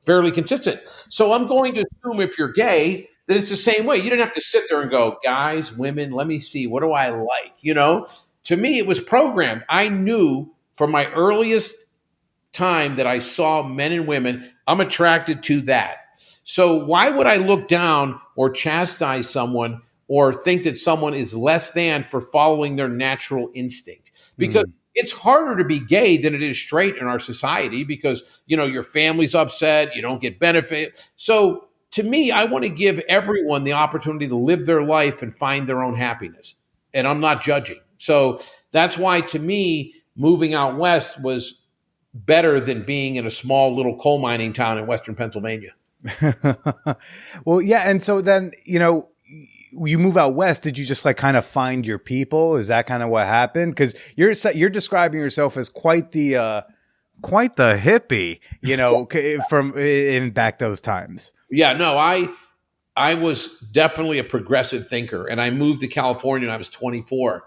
fairly consistent. So I'm going to assume if you're gay, that it's the same way. You didn't have to sit there and go, guys, women, let me see. What do I like? To me, it was programmed. I knew from my earliest time that I saw men and women, I'm attracted to that. So why would I look down or chastise someone or think that someone is less than for following their natural instinct? Because it's harder to be gay than it is straight in our society because, your family's upset, you don't get benefit. So to me, I want to give everyone the opportunity to live their life and find their own happiness. And I'm not judging. So that's why, to me, moving out west was better than being in a small little coal mining town in Western Pennsylvania. Well, yeah. And so then, you move out west, did you just like kind of find your people? Is that kind of what happened? Because you're describing yourself as quite the hippie, from in back those times. Yeah, no, I was definitely a progressive thinker, and I moved to California when I was 24,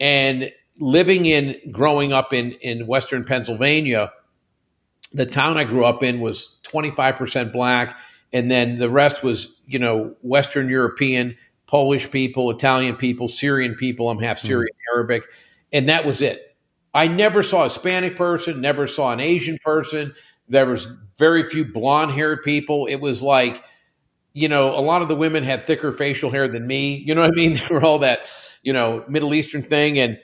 and growing up in Western Pennsylvania, the town I grew up in was 25% black, and then the rest was Western European, Polish people, Italian people, Syrian people. I'm half Syrian, Arabic. And that was it. I never saw a Hispanic person, never saw an Asian person. There was very few blonde haired people. It was like, a lot of the women had thicker facial hair than me. You know what I mean? They were all that, Middle Eastern thing. And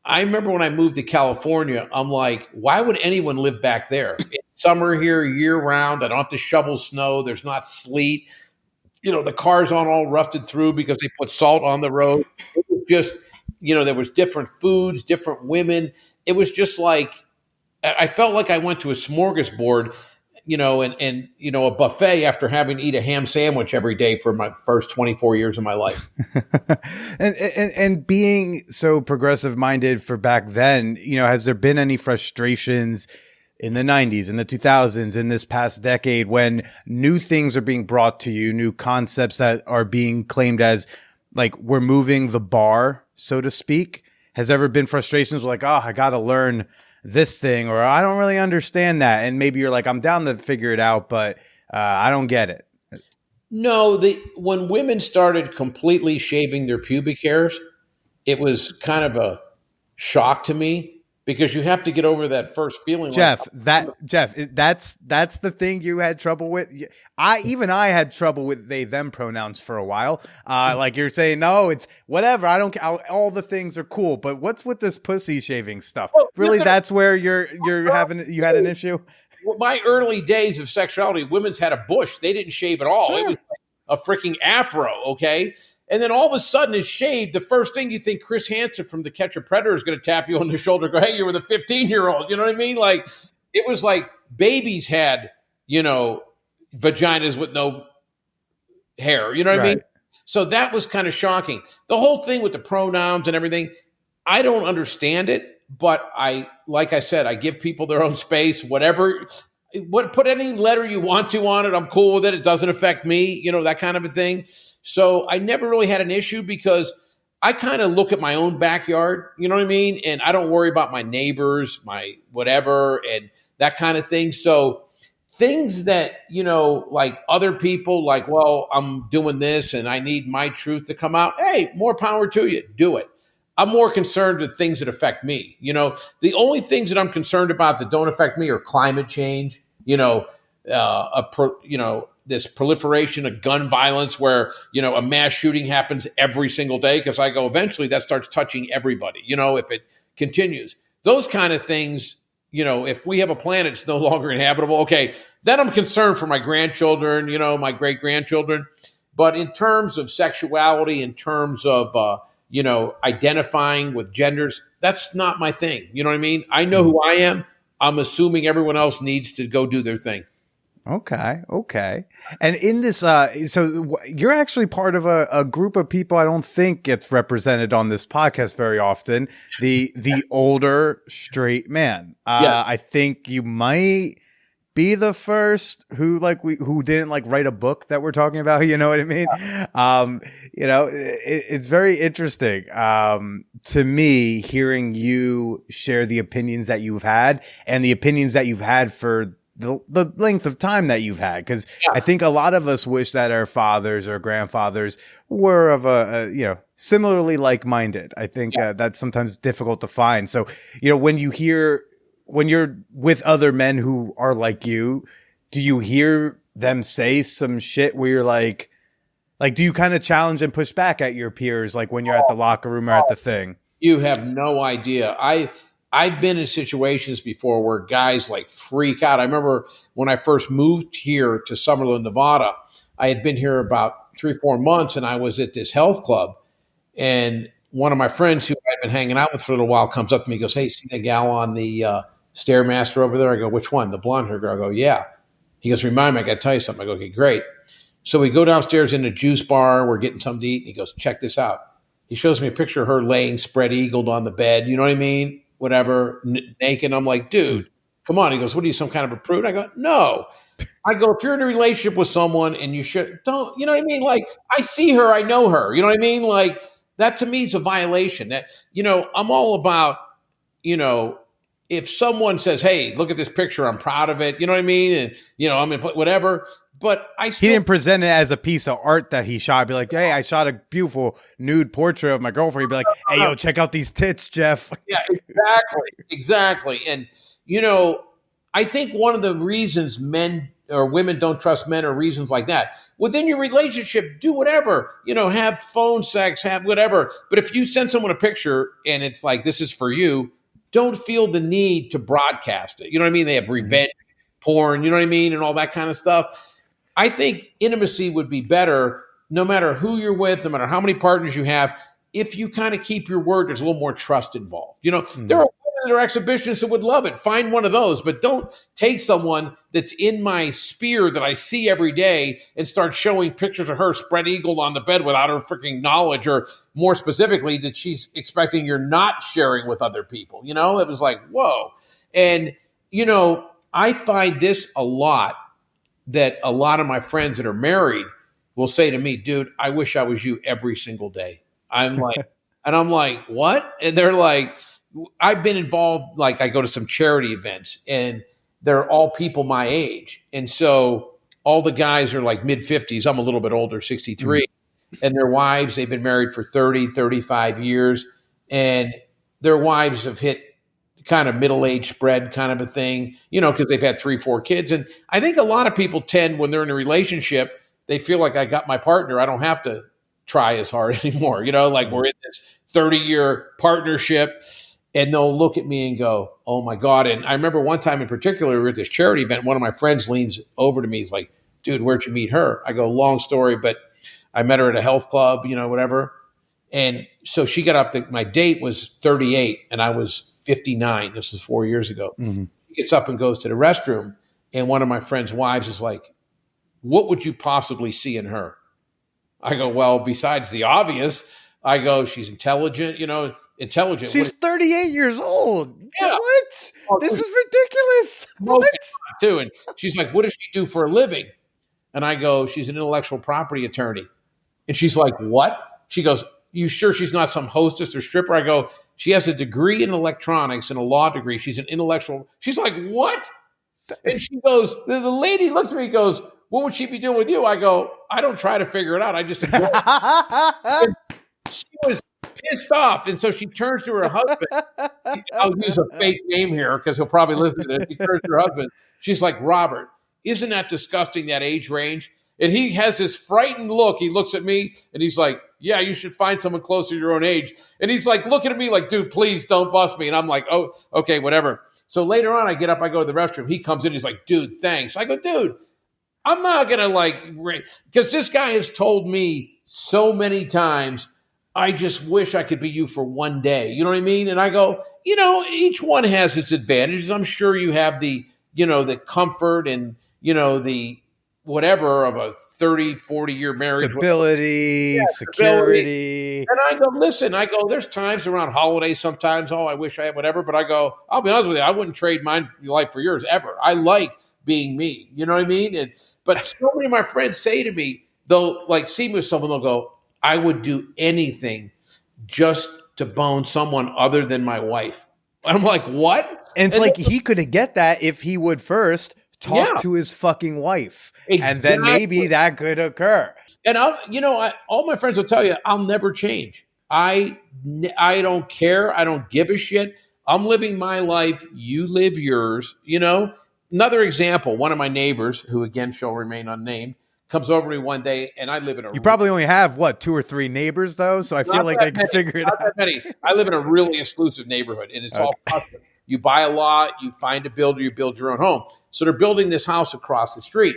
I remember when I moved to California, I'm like, why would anyone live back there? It's summer here year round. I don't have to shovel snow. There's not sleet. The cars aren't all rusted through because they put salt on the road. It was just, there was different foods, different women. It was just like, I felt like I went to a smorgasbord, and a buffet after having to eat a ham sandwich every day for my first 24 years of my life. and being so progressive minded for back then, has there been any frustrations in the 90s, in the 2000s, in this past decade when new things are being brought to you, new concepts that are being claimed as like we're moving the bar, so to speak? Has ever been frustrations like, oh, I got to learn this thing, or I don't really understand that? And maybe you're like, I'm down to figure it out, but I don't get it. No, when women started completely shaving their pubic hairs, it was kind of a shock to me because you have to get over that first feeling. Jeff, that's the thing you had trouble with. I had trouble with they them pronouns for a while. Like you're saying, no, it's whatever. I don't. All the things are cool, but what's with this pussy shaving stuff? Well, really, that's where you had an issue. Well, my early days of sexuality, women's had a bush. They didn't shave at all. Sure. It was like a freaking afro, okay? And then all of a sudden it's shaved. The first thing you think Chris Hansen from The Catcher Predator is going to tap you on the shoulder and go, hey, you're with a 15-year-old. You know what I mean? Like, it was like babies had, vaginas with no hair. You know what I mean? So that was kind of shocking. The whole thing with the pronouns and everything, I don't understand it. But like I said, I give people their own space, whatever, put any letter you want to on it. I'm cool with it. It doesn't affect me, that kind of a thing. So I never really had an issue because I kind of look at my own backyard, you know what I mean? And I don't worry about my neighbors, my whatever, and that kind of thing. So things that, like other people like, well, I'm doing this and I need my truth to come out. Hey, more power to you. Do it. I'm more concerned with things that affect me. The only things that I'm concerned about that don't affect me are climate change, this proliferation of gun violence where, a mass shooting happens every single day. Cause I go, eventually that starts touching everybody, if it continues. Those kind of things, if we have a planet that's no longer inhabitable, okay, then I'm concerned for my grandchildren, my great grandchildren. But in terms of sexuality, in terms of, identifying with genders, that's not my thing. You know what I mean? I know who I am. I'm assuming everyone else needs to go do their thing. Okay. And in this, so you're actually part of a group of people I don't think gets represented on this podcast very often. The older straight man. I think you might be the first who didn't write a book that we're talking about. You know what I mean? It's very interesting to me hearing you share the opinions that you've had and the opinions that you've had for the length of time that you've had. Cause I think a lot of us wish that our fathers or grandfathers were of similarly like-minded. I think that's sometimes difficult to find. So, when you're with other men who are like you, do you hear them say some shit where you're like, do you kind of challenge and push back at your peers? Like when you're at the locker room or at the thing? You have no idea. I've been in situations before where guys freak out. I remember when I first moved here to Summerlin, Nevada, I had been here about 3-4 months and I was at this health club, and one of my friends who I'd been hanging out with for a little while comes up to me and goes, hey, see that gal on the Stairmaster over there? I go, which one? The blonde hair girl? I go, yeah. He goes, remind me, I got to tell you something. I go, okay, great. So we go downstairs in a juice bar. We're getting something to eat. And he goes, check this out. He shows me a picture of her laying spread-eagled on the bed. You know what I mean? Whatever, naked. I'm like, dude, come on. He goes, what are you, some kind of a prude? I go, no. I go, if you're in a relationship with someone and you don't, you know what I mean? I see her, I know her. You know what I mean? That to me is a violation. That, I'm all about, if someone says, hey, look at this picture, I'm proud of it. You know what I mean? And, I'm in whatever. but I He still didn't present it as a piece of art that he shot. Be like, hey, I shot a beautiful nude portrait of my girlfriend. He'd be like, hey, yo, check out these tits, Jeff. yeah, exactly. And I think one of the reasons men or women don't trust men are reasons like that. Within your relationship, do whatever, have phone sex, have whatever. But if you send someone a picture and it's like, this is for you, don't feel the need to broadcast it. You know what I mean? They have revenge porn, you know what I mean? And all that kind of stuff. I think intimacy would be better no matter who you're with, no matter how many partners you have. If you kind of keep your word, there's a little more trust involved. There are women that are exhibitionists that would love it. Find one of those, but don't take someone that's in my sphere that I see every day and start showing pictures of her spread eagled on the bed without her freaking knowledge, or more specifically, that she's expecting you're not sharing with other people. It was like, whoa. And, I find this a lot, that a lot of my friends that are married will say to me, dude, I wish I was you every single day. I'm like, what? And they're like, I've been involved, like I go to some charity events and they're all people my age. And so all the guys are like mid 50s. I'm a little bit older, 63. And their wives, they've been married for 30, 35 years. And their wives have hit kind of middle-age spread kind of a thing, because they've had 3-4 kids. And I think a lot of people tend, when they're in a relationship, they feel like I got my partner. I don't have to try as hard anymore. Like we're in this 30-year partnership, and they'll look at me and go, oh my God. And I remember one time in particular, we were at this charity event. One of my friends leans over to me. He's like, dude, where'd you meet her? I go, long story, but I met her at a health club, whatever. And so she got up to, my date was 38 and I was 59. This is 4 years ago. Mm-hmm. She gets up and goes to the restroom. And one of my friend's wives is like, what would you possibly see in her? I go, well, besides the obvious, I go, she's intelligent, intelligent. She's 38 years old. Yeah. What? This is ridiculous. What? Too. And she's like, what does she do for a living? And I go, she's an intellectual property attorney. And she's like, what? She goes, you sure she's not some hostess or stripper? I go, she has a degree in electronics and a law degree. She's an intellectual. She's like, what? And she goes, the lady looks at me and goes, what would she be doing with you? I go, I don't try to figure it out. I just enjoy it. She was pissed off. And so she turns to her husband. I'll use a fake name here because he'll probably listen to it. She turns to her husband. She's like, Robert, isn't that disgusting, that age range? And he has this frightened look. He looks at me and he's like, yeah, you should find someone closer to your own age. And he's like looking at me like, dude, please don't bust me. And I'm like, oh, okay, whatever. So later on, I get up, I go to the restroom. He comes in, he's like, dude, thanks. I go, dude, I'm not going to because this guy has told me so many times, I just wish I could be you for one day. You know what I mean? And I go, each one has its advantages. I'm sure you have the comfort and, the whatever of a 30, 40-year marriage. Stability, security. And I go, listen, there's times around holidays sometimes, I wish I had whatever. But I go, I'll be honest with you, I wouldn't trade my life for yours ever. I like being me. You know what I mean? But so many of my friends say to me, they'll like see me with someone, they'll go, I would do anything just to bone someone other than my wife. I'm like, what? And it's like he could get that if he would firt talk to his fucking wife. Exactly. And then maybe that could occur. And all my friends will tell you, I'll never change. I don't care. I don't give a shit. I'm living my life. You live yours. Another example, one of my neighbors, who again shall remain unnamed, comes over to me one day, and I live in a... You probably only have, 2 or 3 neighbors, though? So I feel like I can figure it out. Not that many. I live in a really exclusive neighborhood, and it's all custom. You buy a lot, you find a builder, you build your own home. So they're building this house across the street,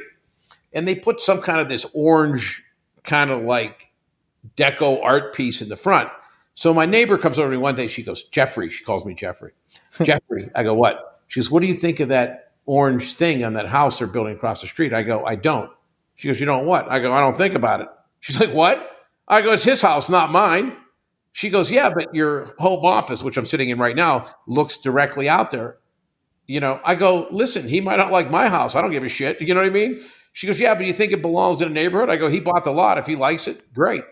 and they put some kind of this orange kind of like deco art piece in the front. So my neighbor comes over to me one day, she goes, Jeffrey, she calls me Jeffrey. Jeffrey, I go, what? She goes, what do you think of that orange thing on that house they're building across the street? I go, I don't. She goes, you don't what? I go, I don't think about it. She's like, what? I go, it's his house, not mine. She goes, yeah, but your home office, which I'm sitting in right now, looks directly out there. I go, listen, he might not like my house. I don't give a shit. You know what I mean? She goes, yeah, but you think it belongs in a neighborhood? I go, he bought the lot. If he likes it, great.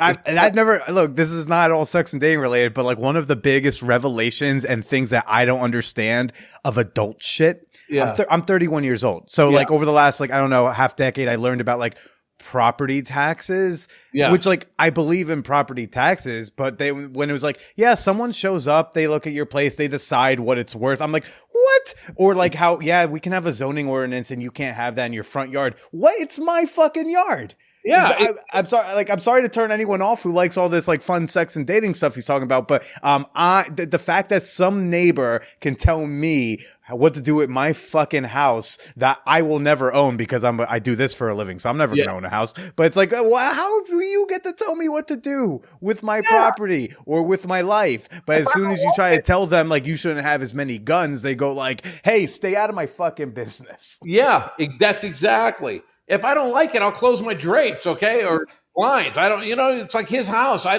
I've never look. This is not all sex and dating related, but like one of the biggest revelations and things that I don't understand of adult shit. Yeah. I'm 31 years old, so like over the last like I don't know half decade, I learned about like property taxes, which like I believe in property taxes, but when it was like, yeah, someone shows up, they look at your place, they decide what it's worth. I'm like, what? Or like how, yeah, we can have a zoning ordinance and you can't have that in your front yard. What? It's my fucking yard. Yeah. I'm sorry. Like, I'm sorry to turn anyone off who likes all this like fun sex and dating stuff he's talking about. But, the fact that some neighbor can tell me what to do with my fucking house that I will never own because I do this for a living. So I'm never going to own a house, but it's like, well, how do you get to tell me what to do with my property or with my life? But as soon as you try to tell them like you shouldn't have as many guns, they go like, hey, stay out of my fucking business. Yeah, that's exactly. If I don't like it, I'll close my drapes, okay? Or blinds. I don't, it's like his house. I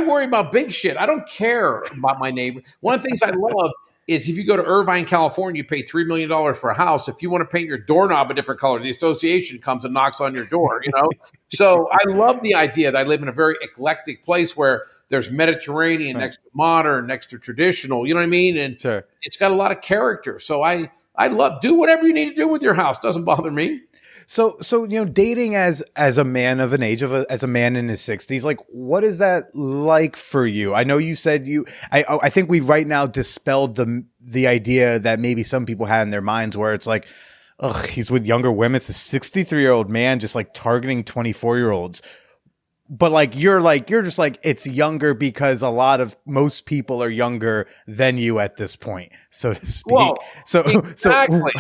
worry about big shit. I don't care about my neighbor. One of the things I love is if you go to Irvine, California, you pay $3 million for a house. If you want to paint your doorknob a different color, the association comes and knocks on your door, So I love the idea that I live in a very eclectic place where there's Mediterranean next to modern, next to traditional, you know what I mean? And It's got a lot of character. So I love, do whatever you need to do with your house. Doesn't bother me. So dating as a man of an age as a man in his 60s, like what is that like for you? I know you said I think we've right now dispelled the idea that maybe some people had in their minds where it's like, ugh, he's with younger women. It's a 63-year-old man just like targeting 24-year-olds. But you're just like, it's younger because most people are younger than you at this point, so to speak. Well, exactly.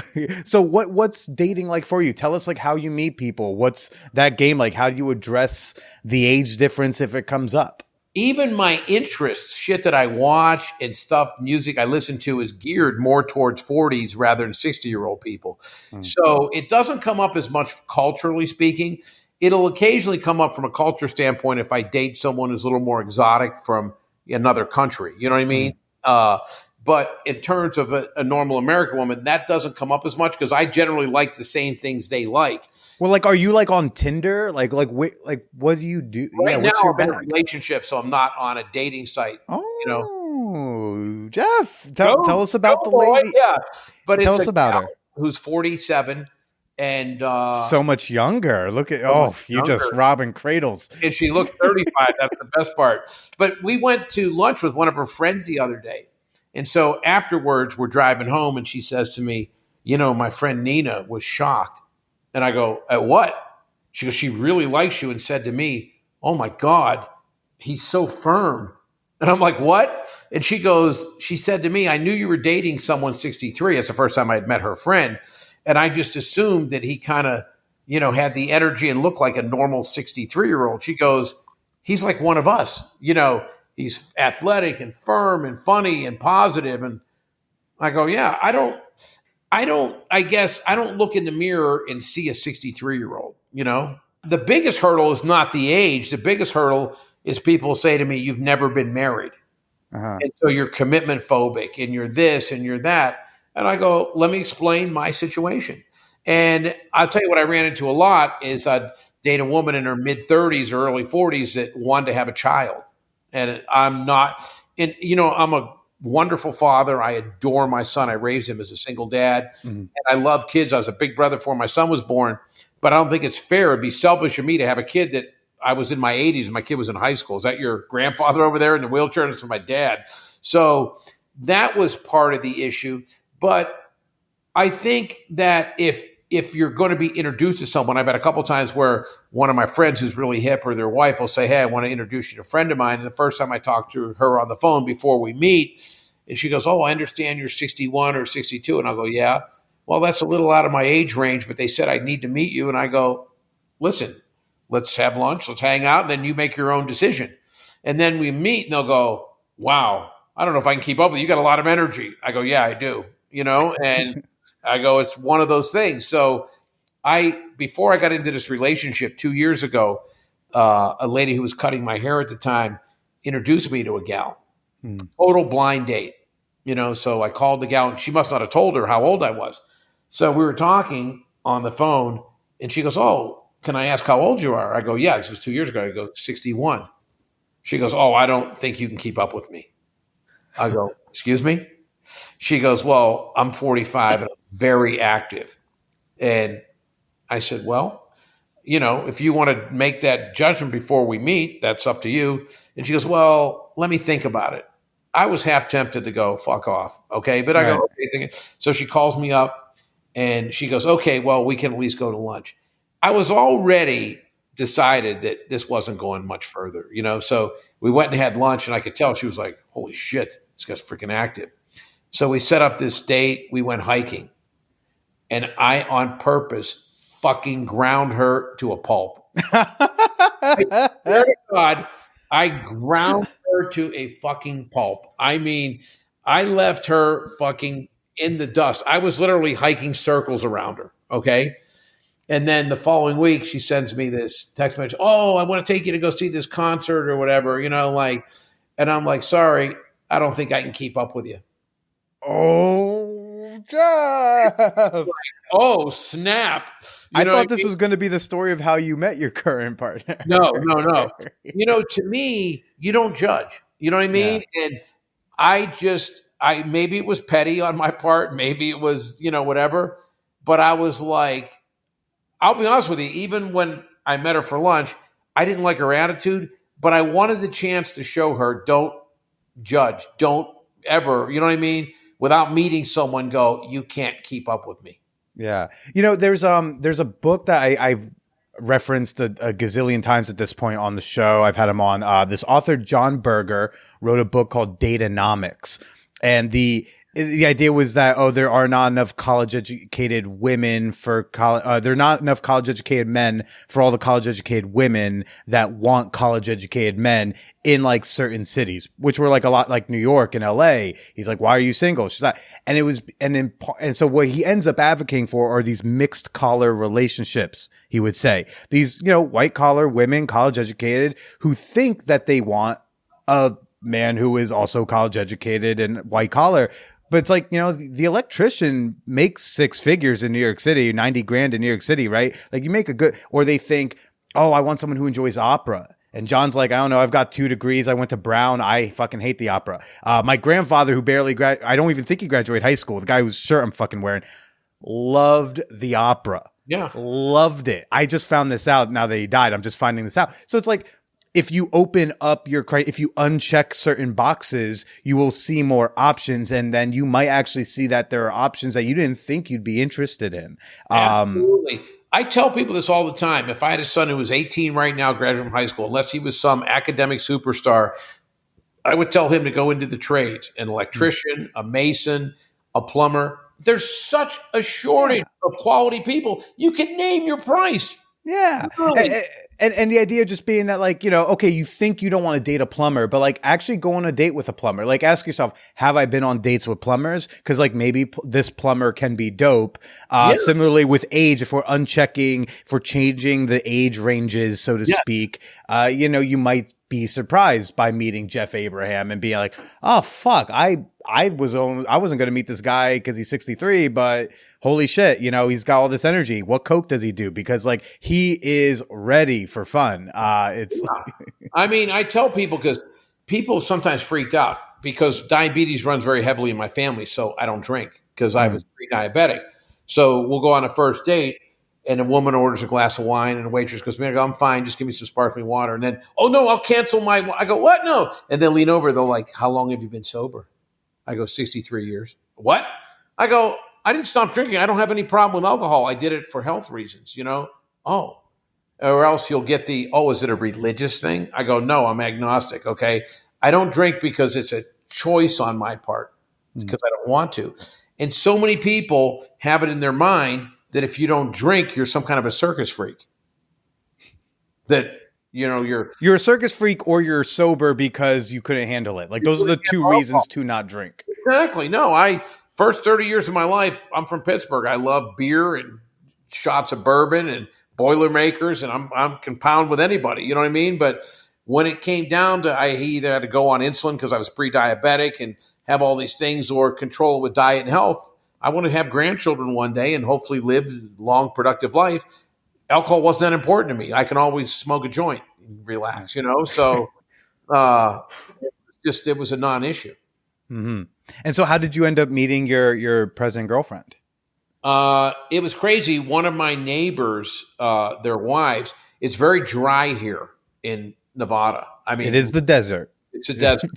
So what's dating like for you? Tell us like how you meet people. What's that game like? How do you address the age difference if it comes up? Even my interests, shit that I watch and stuff, music I listen to is geared more towards 40s rather than 60-year-old people. So it doesn't come up as much culturally speaking. It'll occasionally come up from a culture standpoint if I date someone who's a little more exotic from another country. You know what I mean? But in terms of a normal American woman, that doesn't come up as much because I generally like the same things they like. Well, like, are you like on Tinder? Like what do you do? Right now, I'm in a relationship, so I'm not on a dating site. Oh, Jeff, tell us about the lady. Yeah, but tell us about her. Who's 47. And so much younger. Look at you just robbing cradles. And she looked 35. That's the best part. But we went to lunch with one of her friends the other day. And so afterwards, we're driving home and she says to me, my friend Nina was shocked. And I go, at what? She goes, she really likes you and said to me, oh my God, he's so firm. And I'm like, what? And she said to me, I knew you were dating someone 63. It's the first time I had met her friend. And I just assumed that he kind of, had the energy and looked like a normal 63-year-old. She goes, he's like one of us. He's athletic and firm and funny and positive. And I go, yeah, I guess I don't look in the mirror and see a 63-year-old, The biggest hurdle is not the age. The biggest hurdle is people say to me, you've never been married. And so you're commitment phobic and you're this and you're that. And I go, let me explain my situation. And I'll tell you what I ran into a lot is I'd date a woman in her mid-30s or early 40s that wanted to have a child. And I'm not, I'm a wonderful father. I adore my son. I raised him as a single dad. And I love kids. I was a big brother before my son was born. But I don't think it's fair. It'd be selfish of me to have a kid that I was in my 80s and my kid was in high school. Is that your grandfather over there in the wheelchair? That's my dad. So that was part of the issue. But I think that if you're going to be introduced to someone, I've had a couple times where one of my friends who's really hip or their wife will say, hey, I want to introduce you to a friend of mine. And the first time I talked to her on the phone before we meet, and she goes, oh, I understand you're 61 or 62. And I'll go, yeah. Well, that's a little out of my age range, but they said I need to meet you. And I go, listen, let's have lunch, let's hang out, and then you make your own decision. And then we meet and they'll go, wow, I don't know if I can keep up with you. You got a lot of energy. I go, yeah, I do. And I go, it's one of those things. So before I got into this relationship 2 years ago, a lady who was cutting my hair at the time introduced me to a gal, total blind date, so I called the gal and she must not have told her how old I was. So we were talking on the phone and she goes, oh, can I ask how old you are? I go, yeah, this was 2 years ago. I go, 61. She goes, oh, I don't think you can keep up with me. I go, excuse me? She goes, well, I'm 45 and I'm very active. And I said, well, if you want to make that judgment before we meet, that's up to you. And she goes, well, let me think about it. I was half tempted to go, fuck off. Okay. But I go, okay. So she calls me up and she goes, okay, well, we can at least go to lunch. I was already decided that this wasn't going much further, So we went and had lunch and I could tell she was like, holy shit, this guy's freaking active. So we set up this date. We went hiking and I, on purpose, fucking ground her to a pulp. I swear to God, I ground her to a fucking pulp. I mean, I left her fucking in the dust. I was literally hiking circles around her. Okay. And then the following week, she sends me this text message. Oh, I want to take you to go see this concert or whatever, and I'm like, sorry, I don't think I can keep up with you. Oh, Jeff. Oh, snap. I thought this was going to be the story of how you met your current partner. No. To me, you don't judge. You know what I mean? Yeah. And maybe it was petty on my part. Maybe it was, whatever. But I was like, I'll be honest with you, even when I met her for lunch, I didn't like her attitude, but I wanted the chance to show her, don't judge. Don't ever, you know what I mean? Without meeting someone, go, you can't keep up with me. Yeah. There's a book that I've referenced a gazillion times at this point on the show. I've had him on. This author, John Berger, wrote a book called Datanomics. And the idea was that, there are not enough college-educated women for there are not enough college-educated men for all the college-educated women that want college-educated men in like certain cities, which were like a lot like New York and LA. He's like, why are you single? She's like, and so what he ends up advocating for are these mixed collar relationships, he would say. These, white collar women, college-educated, who think that they want a man who is also college-educated and white collar. But it's like, the electrician makes six figures in New York City, 90 grand in New York City, right? Like you make or they think, oh, I want someone who enjoys opera. And John's like, I don't know, I've got 2 degrees. I went to Brown. I fucking hate the opera. My grandfather, who barely I don't even think he graduated high school. The guy whose shirt I'm fucking wearing, loved the opera. Yeah. Loved it. I just found this out now that he died. I'm just finding this out. So it's like, if you open up if you uncheck certain boxes, you will see more options. And then you might actually see that there are options that you didn't think you'd be interested in. Absolutely. I tell people this all the time. If I had a son who was 18 right now, graduating from high school, unless he was some academic superstar, I would tell him to go into the trades, an electrician, a mason, a plumber. There's such a shortage of quality people. You can name your price. Yeah. And the idea just being that, like, okay, you think you don't want to date a plumber, but like actually go on a date with a plumber. Like ask yourself, have I been on dates with plumbers? Because like maybe this plumber can be dope. Similarly with age, if we're changing the age ranges, so to speak, you might be surprised by meeting Jeff Abraham and being like, oh, fuck, I wasn't going to meet this guy because he's 63, but holy shit, he's got all this energy. What coke does he do? Because like he is ready for fun. I tell people, because people sometimes freaked out because diabetes runs very heavily in my family. So I don't drink because I was pre-diabetic. So we'll go on a first date and a woman orders a glass of wine and a waitress goes, man, I go, I'm fine. Just give me some sparkling water. And then, oh no, I'll cancel I go, what? No. And then lean over. They're like, how long have you been sober? I go, 63 years. What? I go, I didn't stop drinking. I don't have any problem with alcohol. I did it for health reasons, Oh, or else you'll get is it a religious thing? I go, no, I'm agnostic. Okay. I don't drink because it's a choice on my part because I don't want to. And so many people have it in their mind that if you don't drink, you're some kind of a circus freak. That, you're a circus freak or you're sober because you couldn't handle it. Like those are the 2 reasons to not drink. Exactly. No, first 30 years of my life, I'm from Pittsburgh. I love beer and shots of bourbon and Boilermakers, and I'm can pound with anybody. You know what I mean? But when it came down to, I either had to go on insulin because I was pre-diabetic and have all these things, or control it with diet and health. I want to have grandchildren one day and hopefully live a long, productive life. alcohol wasn't that important to me. I can always smoke a joint and relax, So it was a non-issue. Mm-hmm. And so how did you end up meeting your present girlfriend? It was crazy. One of my neighbors, their wives, it's very dry here in Nevada. I mean, it is the desert. It's a desert.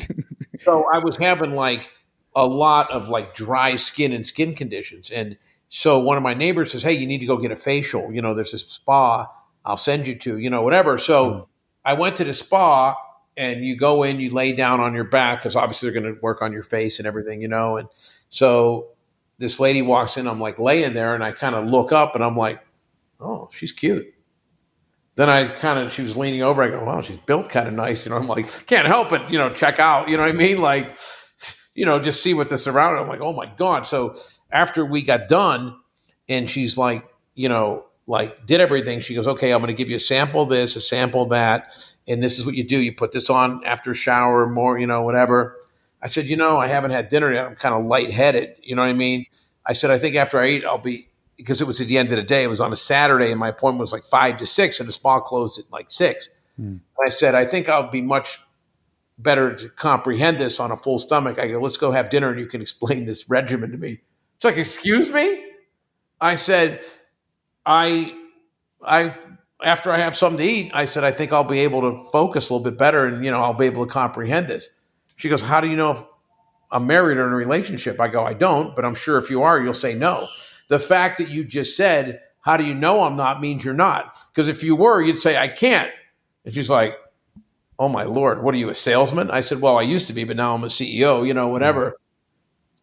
So I was having like a lot of like dry skin and skin conditions. And so one of my neighbors says, hey, you need to go get a facial. There's this spa I'll send you to, whatever. So I went to the spa, and you go in, you lay down on your back because obviously they're going to work on your face and everything, And so this lady walks in, I'm like laying there, and I kind of look up and I'm like, oh, she's cute. Then she was leaning over. I go, wow, she's built kind of nice. I'm like, can't help it, check out, you know what I mean? Like, just see what this around. I'm like, oh my God. So after we got done and she's like, did everything, she goes, okay, I'm going to give you a sample of this, a sample of that. And this is what you do. You put this on after a shower, more, whatever. I said, I haven't had dinner yet. I'm kind of lightheaded. You know what I mean? I said, I think after I eat, because it was at the end of the day. It was on a Saturday, and my appointment was like 5 to 6, and the spa closed at like 6. And I said, I think I'll be much better to comprehend this on a full stomach. I go, let's go have dinner, and you can explain this regimen to me. It's like, excuse me? I said, I after I have something to eat, I said, I think I'll be able to focus a little bit better, and I'll be able to comprehend this. She goes, how do you know if I'm married or in a relationship? I go, I don't, but I'm sure if you are, you'll say no. The fact that you just said, how do you know I'm not, means you're not. Because if you were, you'd say, I can't. And she's like, oh my Lord, what are you, a salesman? I said, well, I used to be, but now I'm a CEO, whatever.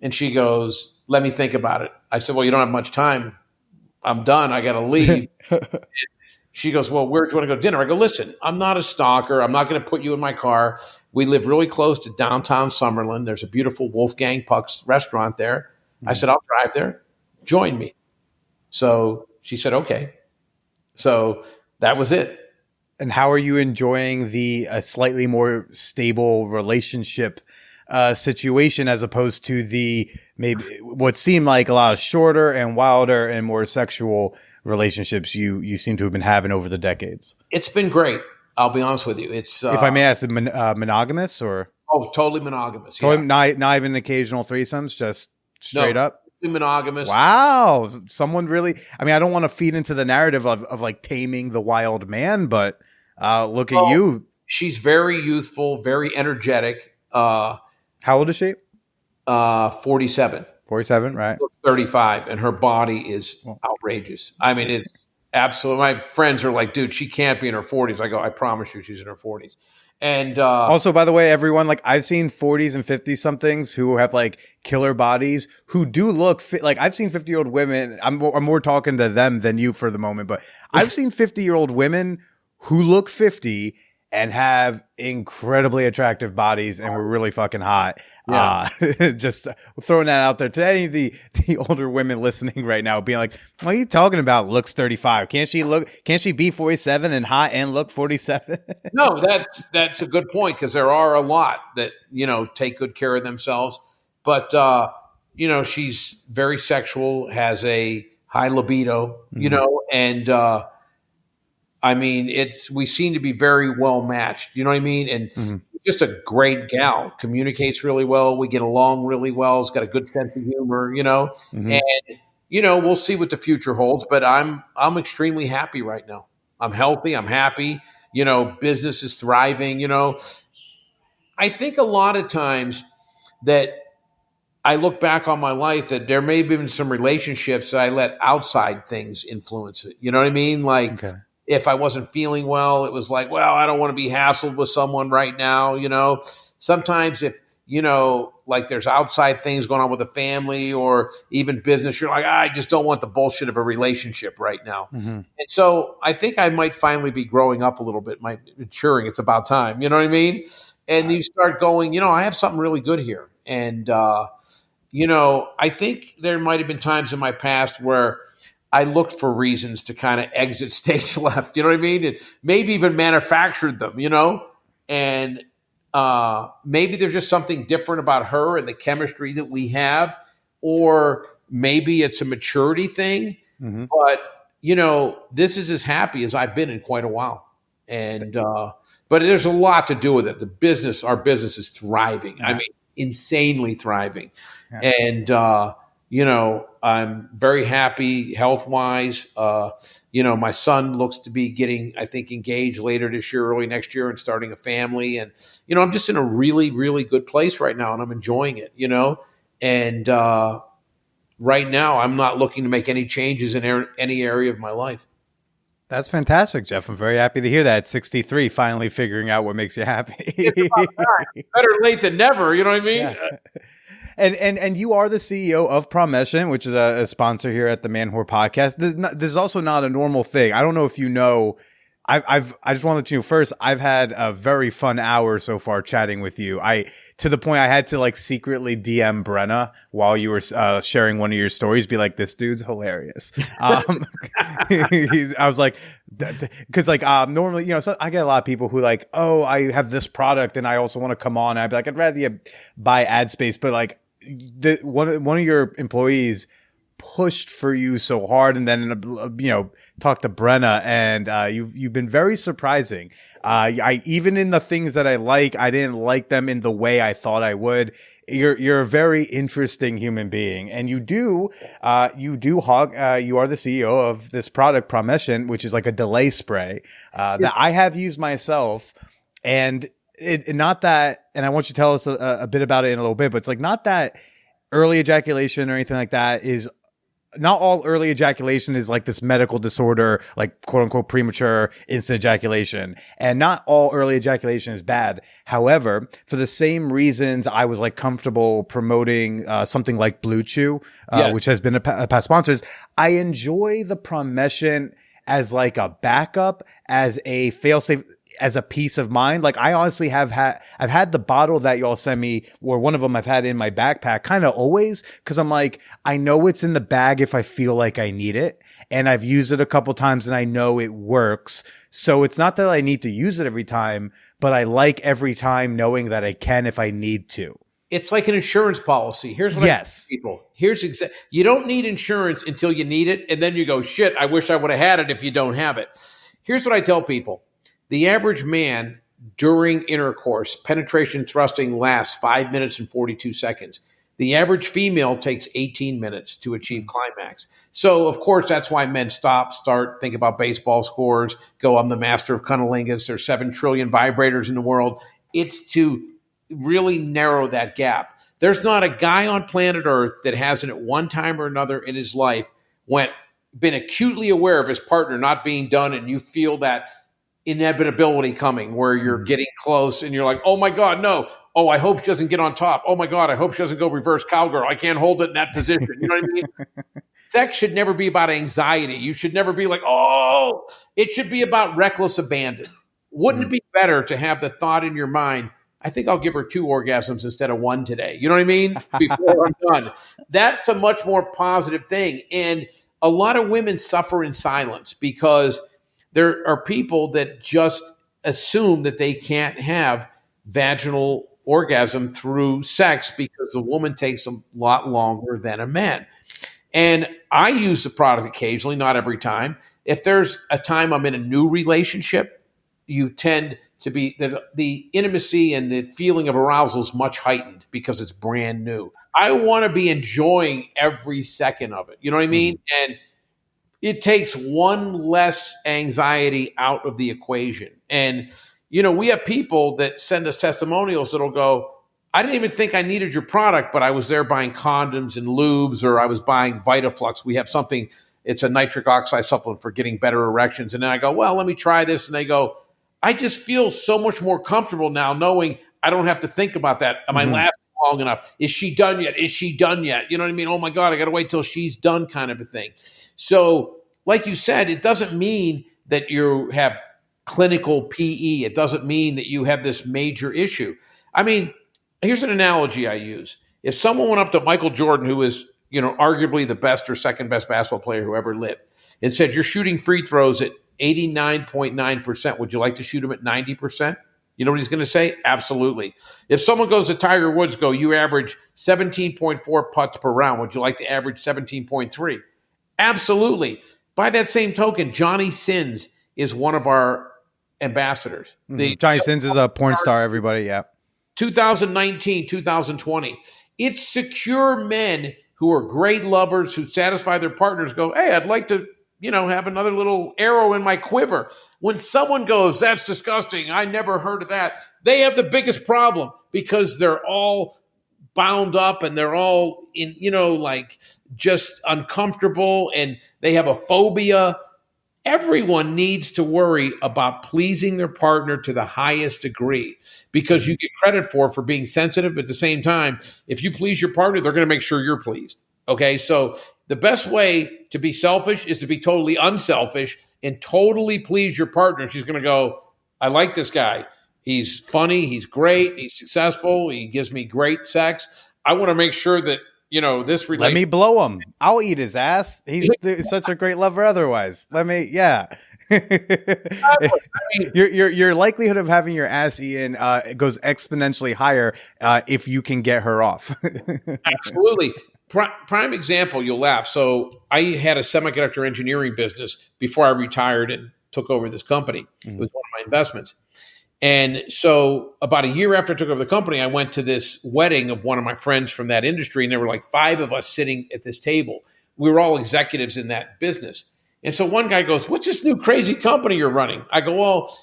And she goes, let me think about it. I said, well, you don't have much time. I'm done. I got to leave. She goes, well, where do you want to go to dinner? I go, listen, I'm not a stalker. I'm not going to put you in my car. We live really close to downtown Summerlin. There's a beautiful Wolfgang Puck's restaurant there. I said, I'll drive there. Join me. So she said, okay. So that was it. And how are you enjoying the slightly more stable relationship situation as opposed to the maybe what seemed like a lot of shorter and wilder and more sexual relationships you seem to have been having over the decades? It's been great. I'll be honest with you. It's if I may ask, monogamous or? Oh, totally monogamous. Totally, yeah. Not even occasional threesomes, just straight up? Monogamous. Wow. Someone really, I mean, I don't want to feed into the narrative of like taming the wild man, but look at you. She's very youthful, very energetic. How old is she? 47. 47, right? 35, and her body is outrageous. I mean, it's absolutely. My friends are like, dude, she can't be in her 40s. I go, I promise you, she's in her 40s. And also, by the way, everyone, like I've seen 40s and 50 somethings who have like killer bodies who do look like I've seen 50-year-old women. I'm more talking to them than you for the moment, but I've seen 50-year-old women who look 50 and have incredibly attractive bodies and were really fucking hot. Yeah. Just throwing that out there to any of the older women listening right now, being like, what are you talking about? Looks 35. Can't she be 47 and hot and look 47? No, that's a good point, because there are a lot that, take good care of themselves. But, she's very sexual, has a high libido, and, I mean, we seem to be very well matched. You know what I mean? And just a great gal, communicates really well. We get along really well. Has got a good sense of humor, and, we'll see what the future holds, but I'm extremely happy right now. I'm healthy. I'm happy. Business is thriving. I think a lot of times that I look back on my life that there may have been some relationships that I let outside things influence it. You know what I mean? Like, okay. If I wasn't feeling well, it was like, well, I don't want to be hassled with someone right now. Sometimes if, like there's outside things going on with a family or even business, you're like, I just don't want the bullshit of a relationship right now. And so I think I might finally be growing up a little bit, maturing. It's about time. You know what I mean? And you start going, I have something really good here. And, I think there might have been times in my past where I looked for reasons to kind of exit stage left, you know what I mean? And maybe even manufactured them, and maybe there's just something different about her and the chemistry that we have, or maybe it's a maturity thing. But this is as happy as I've been in quite a while. And, but there's a lot to do with it. Our business is thriving. I mean, insanely thriving. Yeah. And, I'm very happy health wise. My son looks to be getting, I think, engaged later this year, early next year, and starting a family. And, I'm just in a really, really good place right now, and I'm enjoying it, and, right now I'm not looking to make any changes in any area of my life. That's fantastic, Jeff. I'm very happy to hear that. At 63, finally figuring out what makes you happy. Better late than never. You know what I mean? Yeah. And you are the CEO of Promescent, which is a sponsor here at the Man Whore Podcast. This is also not a normal thing. I don't know if you know. I just want to let you know first. I've had a very fun hour so far chatting with you. To the point I had to secretly DM Brenna while you were sharing one of your stories. Be like, this dude's hilarious. I was like, because normally so I get a lot of people who oh, I have this product and I also want to come on. And I'd be like, I'd rather you buy ad space, but one of your employees pushed for you so hard, and then talked to Brenna, and you've been very surprising. I even in the things that I didn't like them in the way I thought I would. You're a very interesting human being, and you are the CEO of this product Promescent, which is like a delay spray that I have used myself, and not that, and I want you to tell us a bit about it in a little bit, but it's not that early ejaculation or anything like that is. Not all early ejaculation is this medical disorder, quote unquote premature instant ejaculation. And not all early ejaculation is bad. However, for the same reasons I was comfortable promoting something like Blue Chew, yes, which has been a past sponsors, I enjoy the Promescent as a backup, as a fail-safe, as a peace of mind. I honestly I've had the bottle that y'all sent me, or one of them I've had in my backpack kind of always, because I'm I know it's in the bag if I feel like I need it, and I've used it a couple times and I know it works. So it's not that I need to use it every time, but I every time knowing that I can if I need to. It's like an insurance policy. Here's what I tell people. You don't need insurance until you need it, and then you go, shit, I wish I would have had it if you don't have it. Here's what I tell people. The average man during intercourse, penetration thrusting lasts 5 minutes and 42 seconds. The average female takes 18 minutes to achieve climax. So, of course, that's why men start, think about baseball scores, go, I'm the master of cunnilingus, there's 7 trillion vibrators in the world. It's to really narrow that gap. There's not a guy on planet Earth that hasn't at one time or another in his life been acutely aware of his partner not being done, and you feel that inevitability coming where you're getting close and you're like, oh my God, no. Oh, I hope she doesn't get on top. Oh my God, I hope she doesn't go reverse cowgirl. I can't hold it in that position. You know what I mean? Sex should never be about anxiety. You should never be it should be about reckless abandon. Wouldn't it be better to have the thought in your mind, I think I'll give her 2 orgasms instead of 1 today. You know what I mean? Before I'm done. That's a much more positive thing. And a lot of women suffer in silence because there are people that just assume that they can't have vaginal orgasm through sex because the woman takes a lot longer than a man. And I use the product occasionally, not every time. If there's a time I'm in a new relationship, you tend to be the intimacy and the feeling of arousal is much heightened because it's brand new. I want to be enjoying every second of it. You know what I mean? And it takes one less anxiety out of the equation. And, we have people that send us testimonials that'll go, I didn't even think I needed your product, but I was there buying condoms and lubes, or I was buying VitaFlux. We have something, it's a nitric oxide supplement for getting better erections. And then I go, well, let me try this. And they go, I just feel so much more comfortable now knowing I don't have to think about that. Am I lasting long enough? Is she done yet? Is she done yet? You know what I mean? Oh my God, I got to wait till she's done, kind of a thing. So like you said, it doesn't mean that you have clinical PE. It doesn't mean that you have this major issue. I mean, here's an analogy I use. If someone went up to Michael Jordan, who is, arguably the best or second best basketball player who ever lived, and said, you're shooting free throws at 89.9%. Would you like to shoot them at 90%? You know what he's going to say? Absolutely. If someone goes to Tiger Woods, you average 17.4 putts per round. Would you like to average 17.3? Absolutely. By that same token, Johnny Sins is one of our ambassadors. Johnny Sins is a porn star, everybody. Yeah. 2019, 2020. It's secure men who are great lovers who satisfy their partners go, hey, I'd like to, have another little arrow in my quiver. When someone goes, that's disgusting, I never heard of that, they have the biggest problem because they're all bound up and they're all in, just uncomfortable and they have a phobia. Everyone needs to worry about pleasing their partner to the highest degree because you get credit for being sensitive. But at the same time, if you please your partner, they're going to make sure you're pleased. Okay. So the best way to be selfish is to be totally unselfish and totally please your partner. She's going to go, I like this guy. He's funny. He's great. He's successful. He gives me great sex. I want to make sure that, this relationship. Let me blow him. I'll eat his ass. He's such a great lover otherwise. Yeah. Your likelihood of having your ass eaten goes exponentially higher if you can get her off. Absolutely. Prime example, you'll laugh. So I had a semiconductor engineering business before I retired and took over this company. It was one of my investments. And so about a year after I took over the company, I went to this wedding of one of my friends from that industry, and there were like 5 of us sitting at this table. We were all executives in that business. And so one guy goes, what's this new crazy company you're running? I go, well,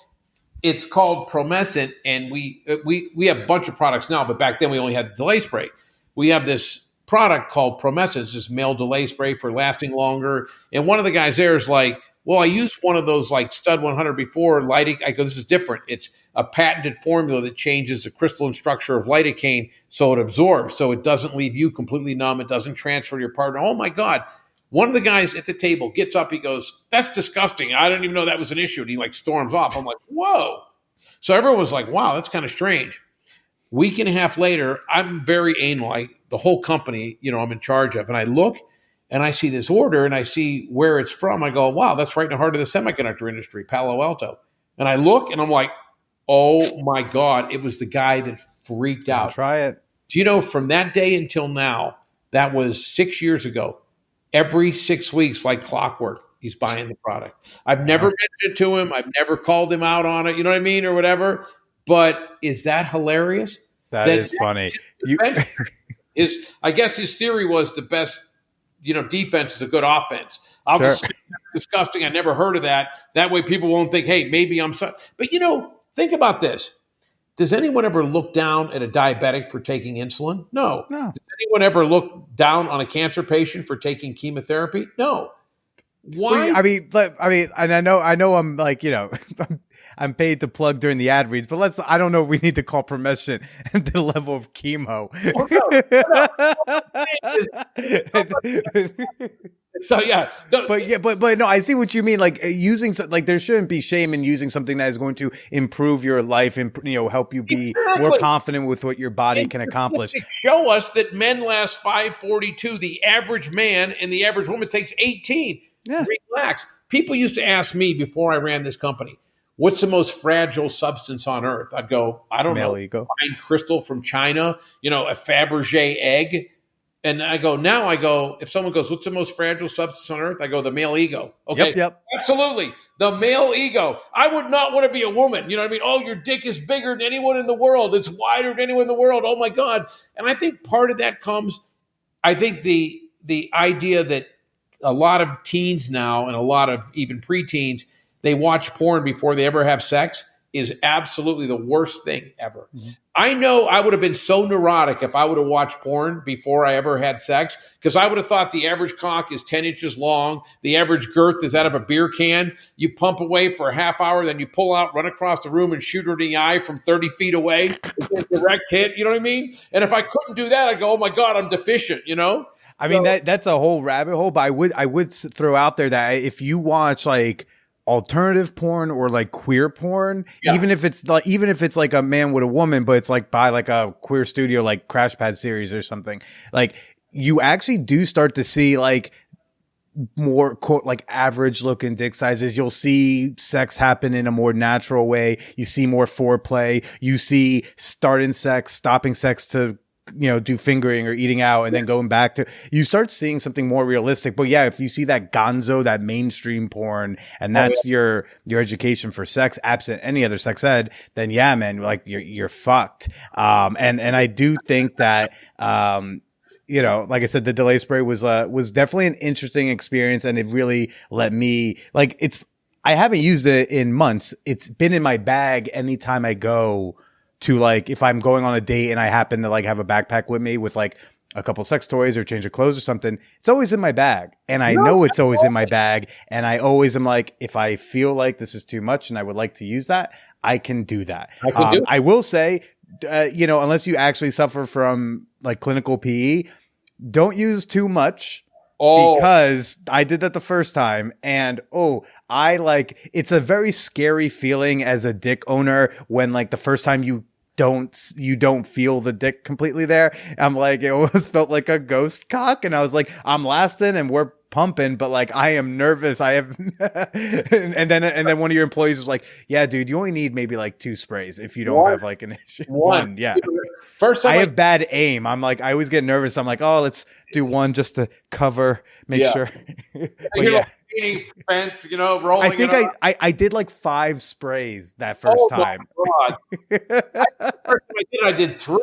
it's called Promescent, and we have a bunch of products now, but back then we only had the delay spray. We have this product called Promescent. It's just male delay spray for lasting longer. And one of the guys there is like, well, I used one of those like Stud 100 before lighting. I go, this is different. It's a patented formula that changes the crystalline structure of lidocaine so it absorbs, so it doesn't leave you completely numb. It doesn't transfer to your partner. Oh my God. One of the guys at the table gets up. He goes, that's disgusting. I didn't even know that was an issue. And he like storms off. I'm like, whoa. So everyone was like, wow, that's kind of strange. Week and a half later, I'm very anal. The whole company, I'm in charge of. And I look and I see this order and I see where it's from. I go, wow, that's right in the heart of the semiconductor industry, Palo Alto. And I look and I'm like, oh my God, it was the guy that freaked out. Try it. Do you know from that day until now, that was 6 years ago, every 6 weeks, like clockwork, he's buying the product. I've never mentioned it to him. I've never called him out on it, you know what I mean, or whatever. But is that hilarious? That is funny. I guess his theory was the best, defense is a good offense. I'll just say that's disgusting. I never heard of that. That way people won't think, hey, maybe I'm sorry. But, think about this. Does anyone ever look down at a diabetic for taking insulin? No. Does anyone ever look down on a cancer patient for taking chemotherapy? No. Why? Well, I mean, and I know I'm like, I'm paid to plug during the ad reads, but I don't know if we need to call Promescent at the level of chemo. So yeah, but no, I see what you mean. Like using, like there shouldn't be shame in using something that is going to improve your life and help you be more confident with what your body can accomplish. Show us that men last 542. The average man and the average woman takes 18. Yeah. Relax. People used to ask me before I ran this company, what's the most fragile substance on earth? I'd go, I don't know. Ego. Fine crystal from China, a Fabergé egg. And I go, if someone goes, what's the most fragile substance on earth? I go, the male ego. Okay. Yep. Absolutely. The male ego. I would not want to be a woman. You know what I mean? Oh, your dick is bigger than anyone in the world. It's wider than anyone in the world. Oh my God. And I think part of that comes, I think the idea that a lot of teens now and a lot of even preteens, they watch porn before they ever have sex is absolutely the worst thing ever. Mm-hmm. I know I would have been so neurotic if I would have watched porn before I ever had sex, because I would have thought the average cock is 10 inches long. The average girth is out of a beer can. You pump away for a half hour, then you pull out, run across the room and shoot her in the eye from 30 feet away. It's a direct hit. You know what I mean? And if I couldn't do that, I'd go, oh my God, I'm deficient, I mean, that's a whole rabbit hole, but I would throw out there that if you watch like alternative porn or like queer porn, even if it's like a man with a woman, but it's like by like a queer studio, like Crash Pad series or something, like you actually do start to see like more quote like average looking dick sizes. You'll see sex happen in a more natural way. You see more foreplay. You see starting sex, stopping sex to do fingering or eating out and then going back to, you start seeing something more realistic. But yeah, if you see that gonzo, that mainstream porn, and that's your education for sex, absent any other sex ed, then yeah, man, like you're fucked. And I do think that, like I said, the delay spray was definitely an interesting experience, and it really let me, like, I haven't used it in months. It's been in my bag anytime I go to, like, if I'm going on a date and I happen to like have a backpack with me with like a couple sex toys or change of clothes or something, it's always in my bag. And I know it's always in my bag. And I always am like, if I feel like this is too much and I would like to use that, I can do that. I will say, unless you actually suffer from like clinical PE, don't use too much. Because I did that the first time, and it's a very scary feeling as a dick owner when, like, the first time you don't feel the dick completely there. I'm like, it almost felt like a ghost cock, and I was like, I'm lasting and we're pumping, but like I am nervous. I have and then one of your employees was like, yeah, dude, you only need maybe like 2 sprays if you don't have like an issue. One, yeah. First time I have bad aim. I'm like, I always get nervous. I'm like, oh, let's do one just to cover, make sure. But yeah. Fence, rolling. I think I did like 5 sprays that first time. I did 3,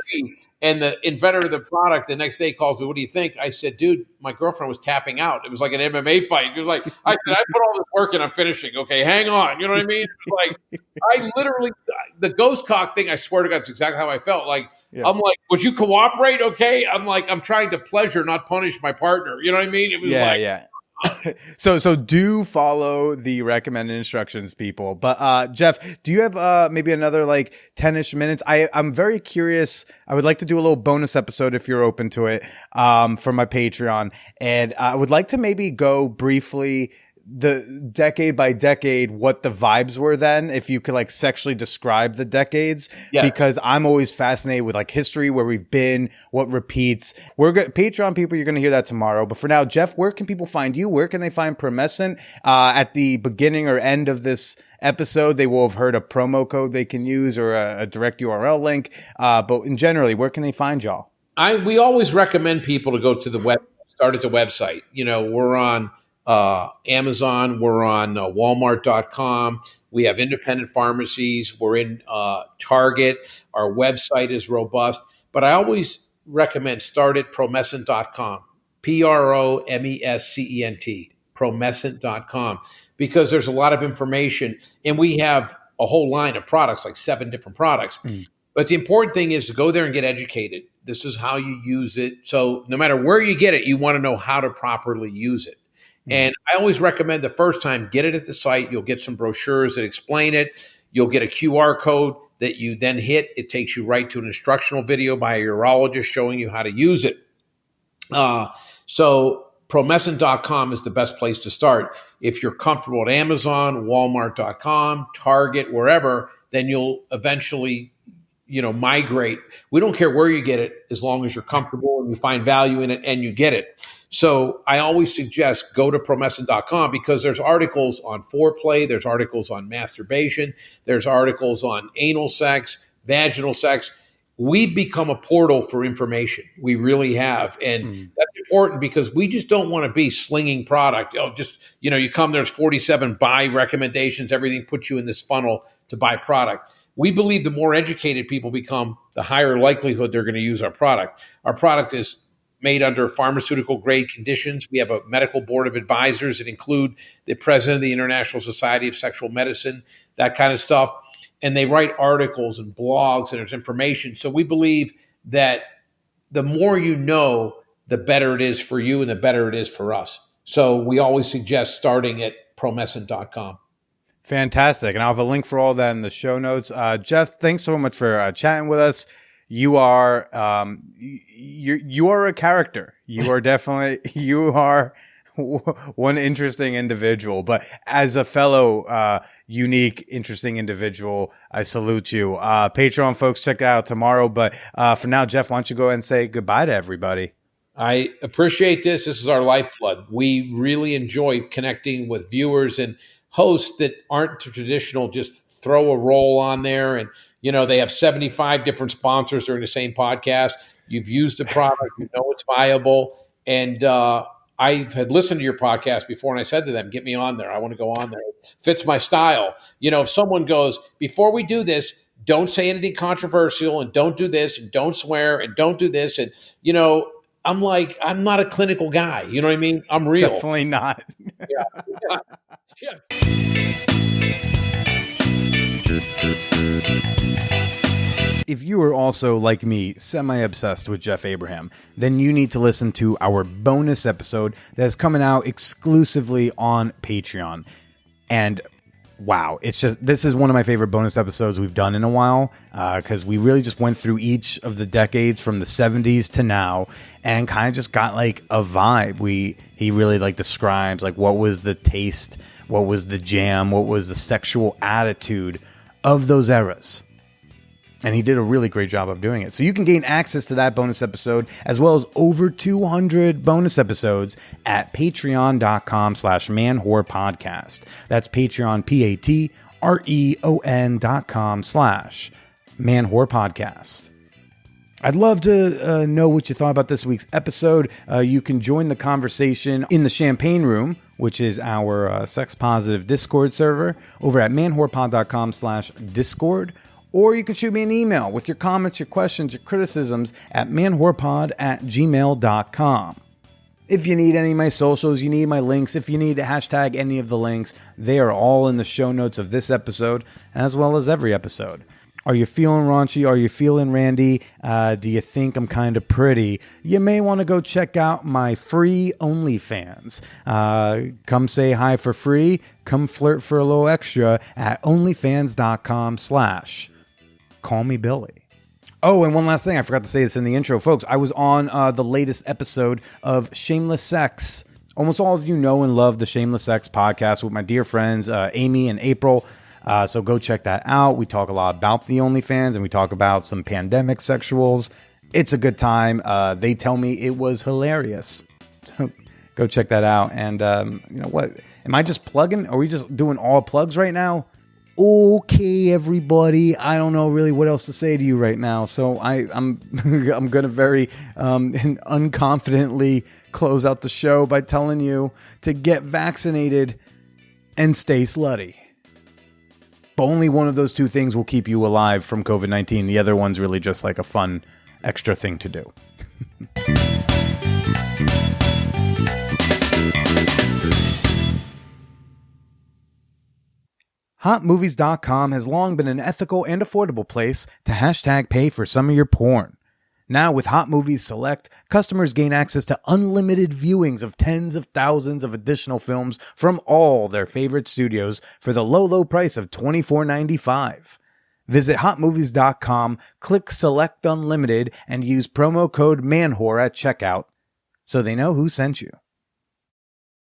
and the inventor of the product the next day calls me. What do you think? I said, dude, my girlfriend was tapping out. It was like an MMA fight. He was like, I said, I put all this work in. I'm finishing. Okay, hang on. You know what I mean? Like, I literally, the ghost cock thing, I swear to God, it's exactly how I felt. Like, I'm like, would you cooperate? Okay. I'm like, I'm trying to pleasure, not punish my partner. You know what I mean? It was So do follow the recommended instructions, people. But Jeff, do you have maybe another like 10-ish minutes? I'm very curious. I would like to do a little bonus episode if you're open to it for my Patreon. And I would like to maybe go briefly the decade by decade, what the vibes were then, if you could like sexually describe the decades, because I'm always fascinated with like history, where we've been, what repeats. Patreon people, you're going to hear that tomorrow. But for now, Jeff, where can people find you? Where can they find Promescent? At the beginning or end of this episode, they will have heard a promo code they can use or a direct URL link. But in generally, where can they find y'all? We always recommend people to go to the web, start at the website. We're on Amazon, we're on Walmart.com. We have independent pharmacies. We're in Target. Our website is robust, but I always recommend start at Promescent.com, Promescent, Promescent.com, because there's a lot of information, and we have a whole line of products, like 7 different products. But the important thing is to go there and get educated. This is how you use it. So no matter where you get it, you want to know how to properly use it. And I always recommend the first time, get it at the site. You'll get some brochures that explain it. You'll get a QR code that you then hit. It takes you right to an instructional video by a urologist showing you how to use it. So Promescent.com is the best place to start. If you're comfortable at Amazon, Walmart.com, Target, wherever, then you'll eventually migrate. We don't care where you get it, as long as you're comfortable and you find value in it and you get it. So I always suggest go to Promescent.com, because there's articles on foreplay, there's articles on masturbation, there's articles on anal sex, vaginal sex. We've become a portal for information. We really have. And that's important, because we just don't want to be slinging product. You come, there's 47 buy recommendations, everything puts you in this funnel to buy product. We believe the more educated people become, the higher likelihood they're going to use our product. Our product is made under pharmaceutical grade conditions. We have a medical board of advisors that include the president of the International Society of Sexual Medicine, that kind of stuff. And they write articles and blogs, and there's information. So we believe that the more you know, the better it is for you and the better it is for us. So we always suggest starting at Promescent.com. Fantastic. And I'll have a link for all that in the show notes. Jeff, thanks so much for chatting with us. You are you are a character. You are definitely one interesting individual. But as a fellow unique, interesting individual, I salute you. Patreon folks, check that out tomorrow. But for now, Jeff, why don't you go ahead and say goodbye to everybody? I appreciate this. This is our lifeblood. We really enjoy connecting with viewers and hosts that aren't traditional, just throw a roll on there and they have 75 different sponsors during the same podcast. You've used the product. You know it's viable. And I had listened to your podcast before, and I said to them, get me on there. I want to go on there. It fits my style. If someone goes, before we do this, don't say anything controversial, and don't do this, and don't swear, and don't do this. And, I'm like, I'm not a clinical guy. You know what I mean? I'm real. Definitely not. Yeah. If you are also, like me, semi-obsessed with Jeff Abraham, then you need to listen to our bonus episode that is coming out exclusively on Patreon. And wow, this is one of my favorite bonus episodes we've done in a while, because we really just went through each of the decades from the 70s to now and kind of just got like a vibe. He really like describes like what was the taste, what was the jam, what was the sexual attitude of those eras. And he did a really great job of doing it. So you can gain access to that bonus episode as well as over 200 bonus episodes at patreon.com/manwhorepodcast. That's Patreon, patreon.com/manwhorepodcast. I'd love to know what you thought about this week's episode. You can join the conversation in the Champagne Room, which is our sex positive Discord server, over at manwhorepod.com/Discord. Or you can shoot me an email with your comments, your questions, your criticisms at manwhorepod@gmail.com. If you need any of my socials, you need my links, if you need to hashtag any of the links, they are all in the show notes of this episode, as well as every episode. Are you feeling raunchy? Are you feeling randy? Do you think I'm kind of pretty? You may want to go check out my free OnlyFans. Come say hi for free. Come flirt for a little extra at onlyfans.com/Call Me Billy. Oh, and one last thing. I forgot to say this in the intro. Folks, I was on the latest episode of Shameless Sex. Almost all of you know and love the Shameless Sex podcast with my dear friends, Amy and April. So go check that out. We talk a lot about the OnlyFans, and we talk about some pandemic sexuals. It's a good time. They tell me it was hilarious. So go check that out. And you know what? Am I just plugging? Are we just doing all plugs right now? Okay, everybody. I don't know really what else to say to you right now. So I'm I'm gonna very unconfidently close out the show by telling you to get vaccinated and stay slutty. But only one of those two things will keep you alive from COVID-19. The other one's really just like a fun extra thing to do. HotMovies.com has long been an ethical and affordable place to hashtag pay for some of your porn. Now with Hot Movies Select, customers gain access to unlimited viewings of tens of thousands of additional films from all their favorite studios for the low price of $24.95. Visit HotMovies.com, click Select Unlimited, and use promo code MANWHORE at checkout so they know who sent you.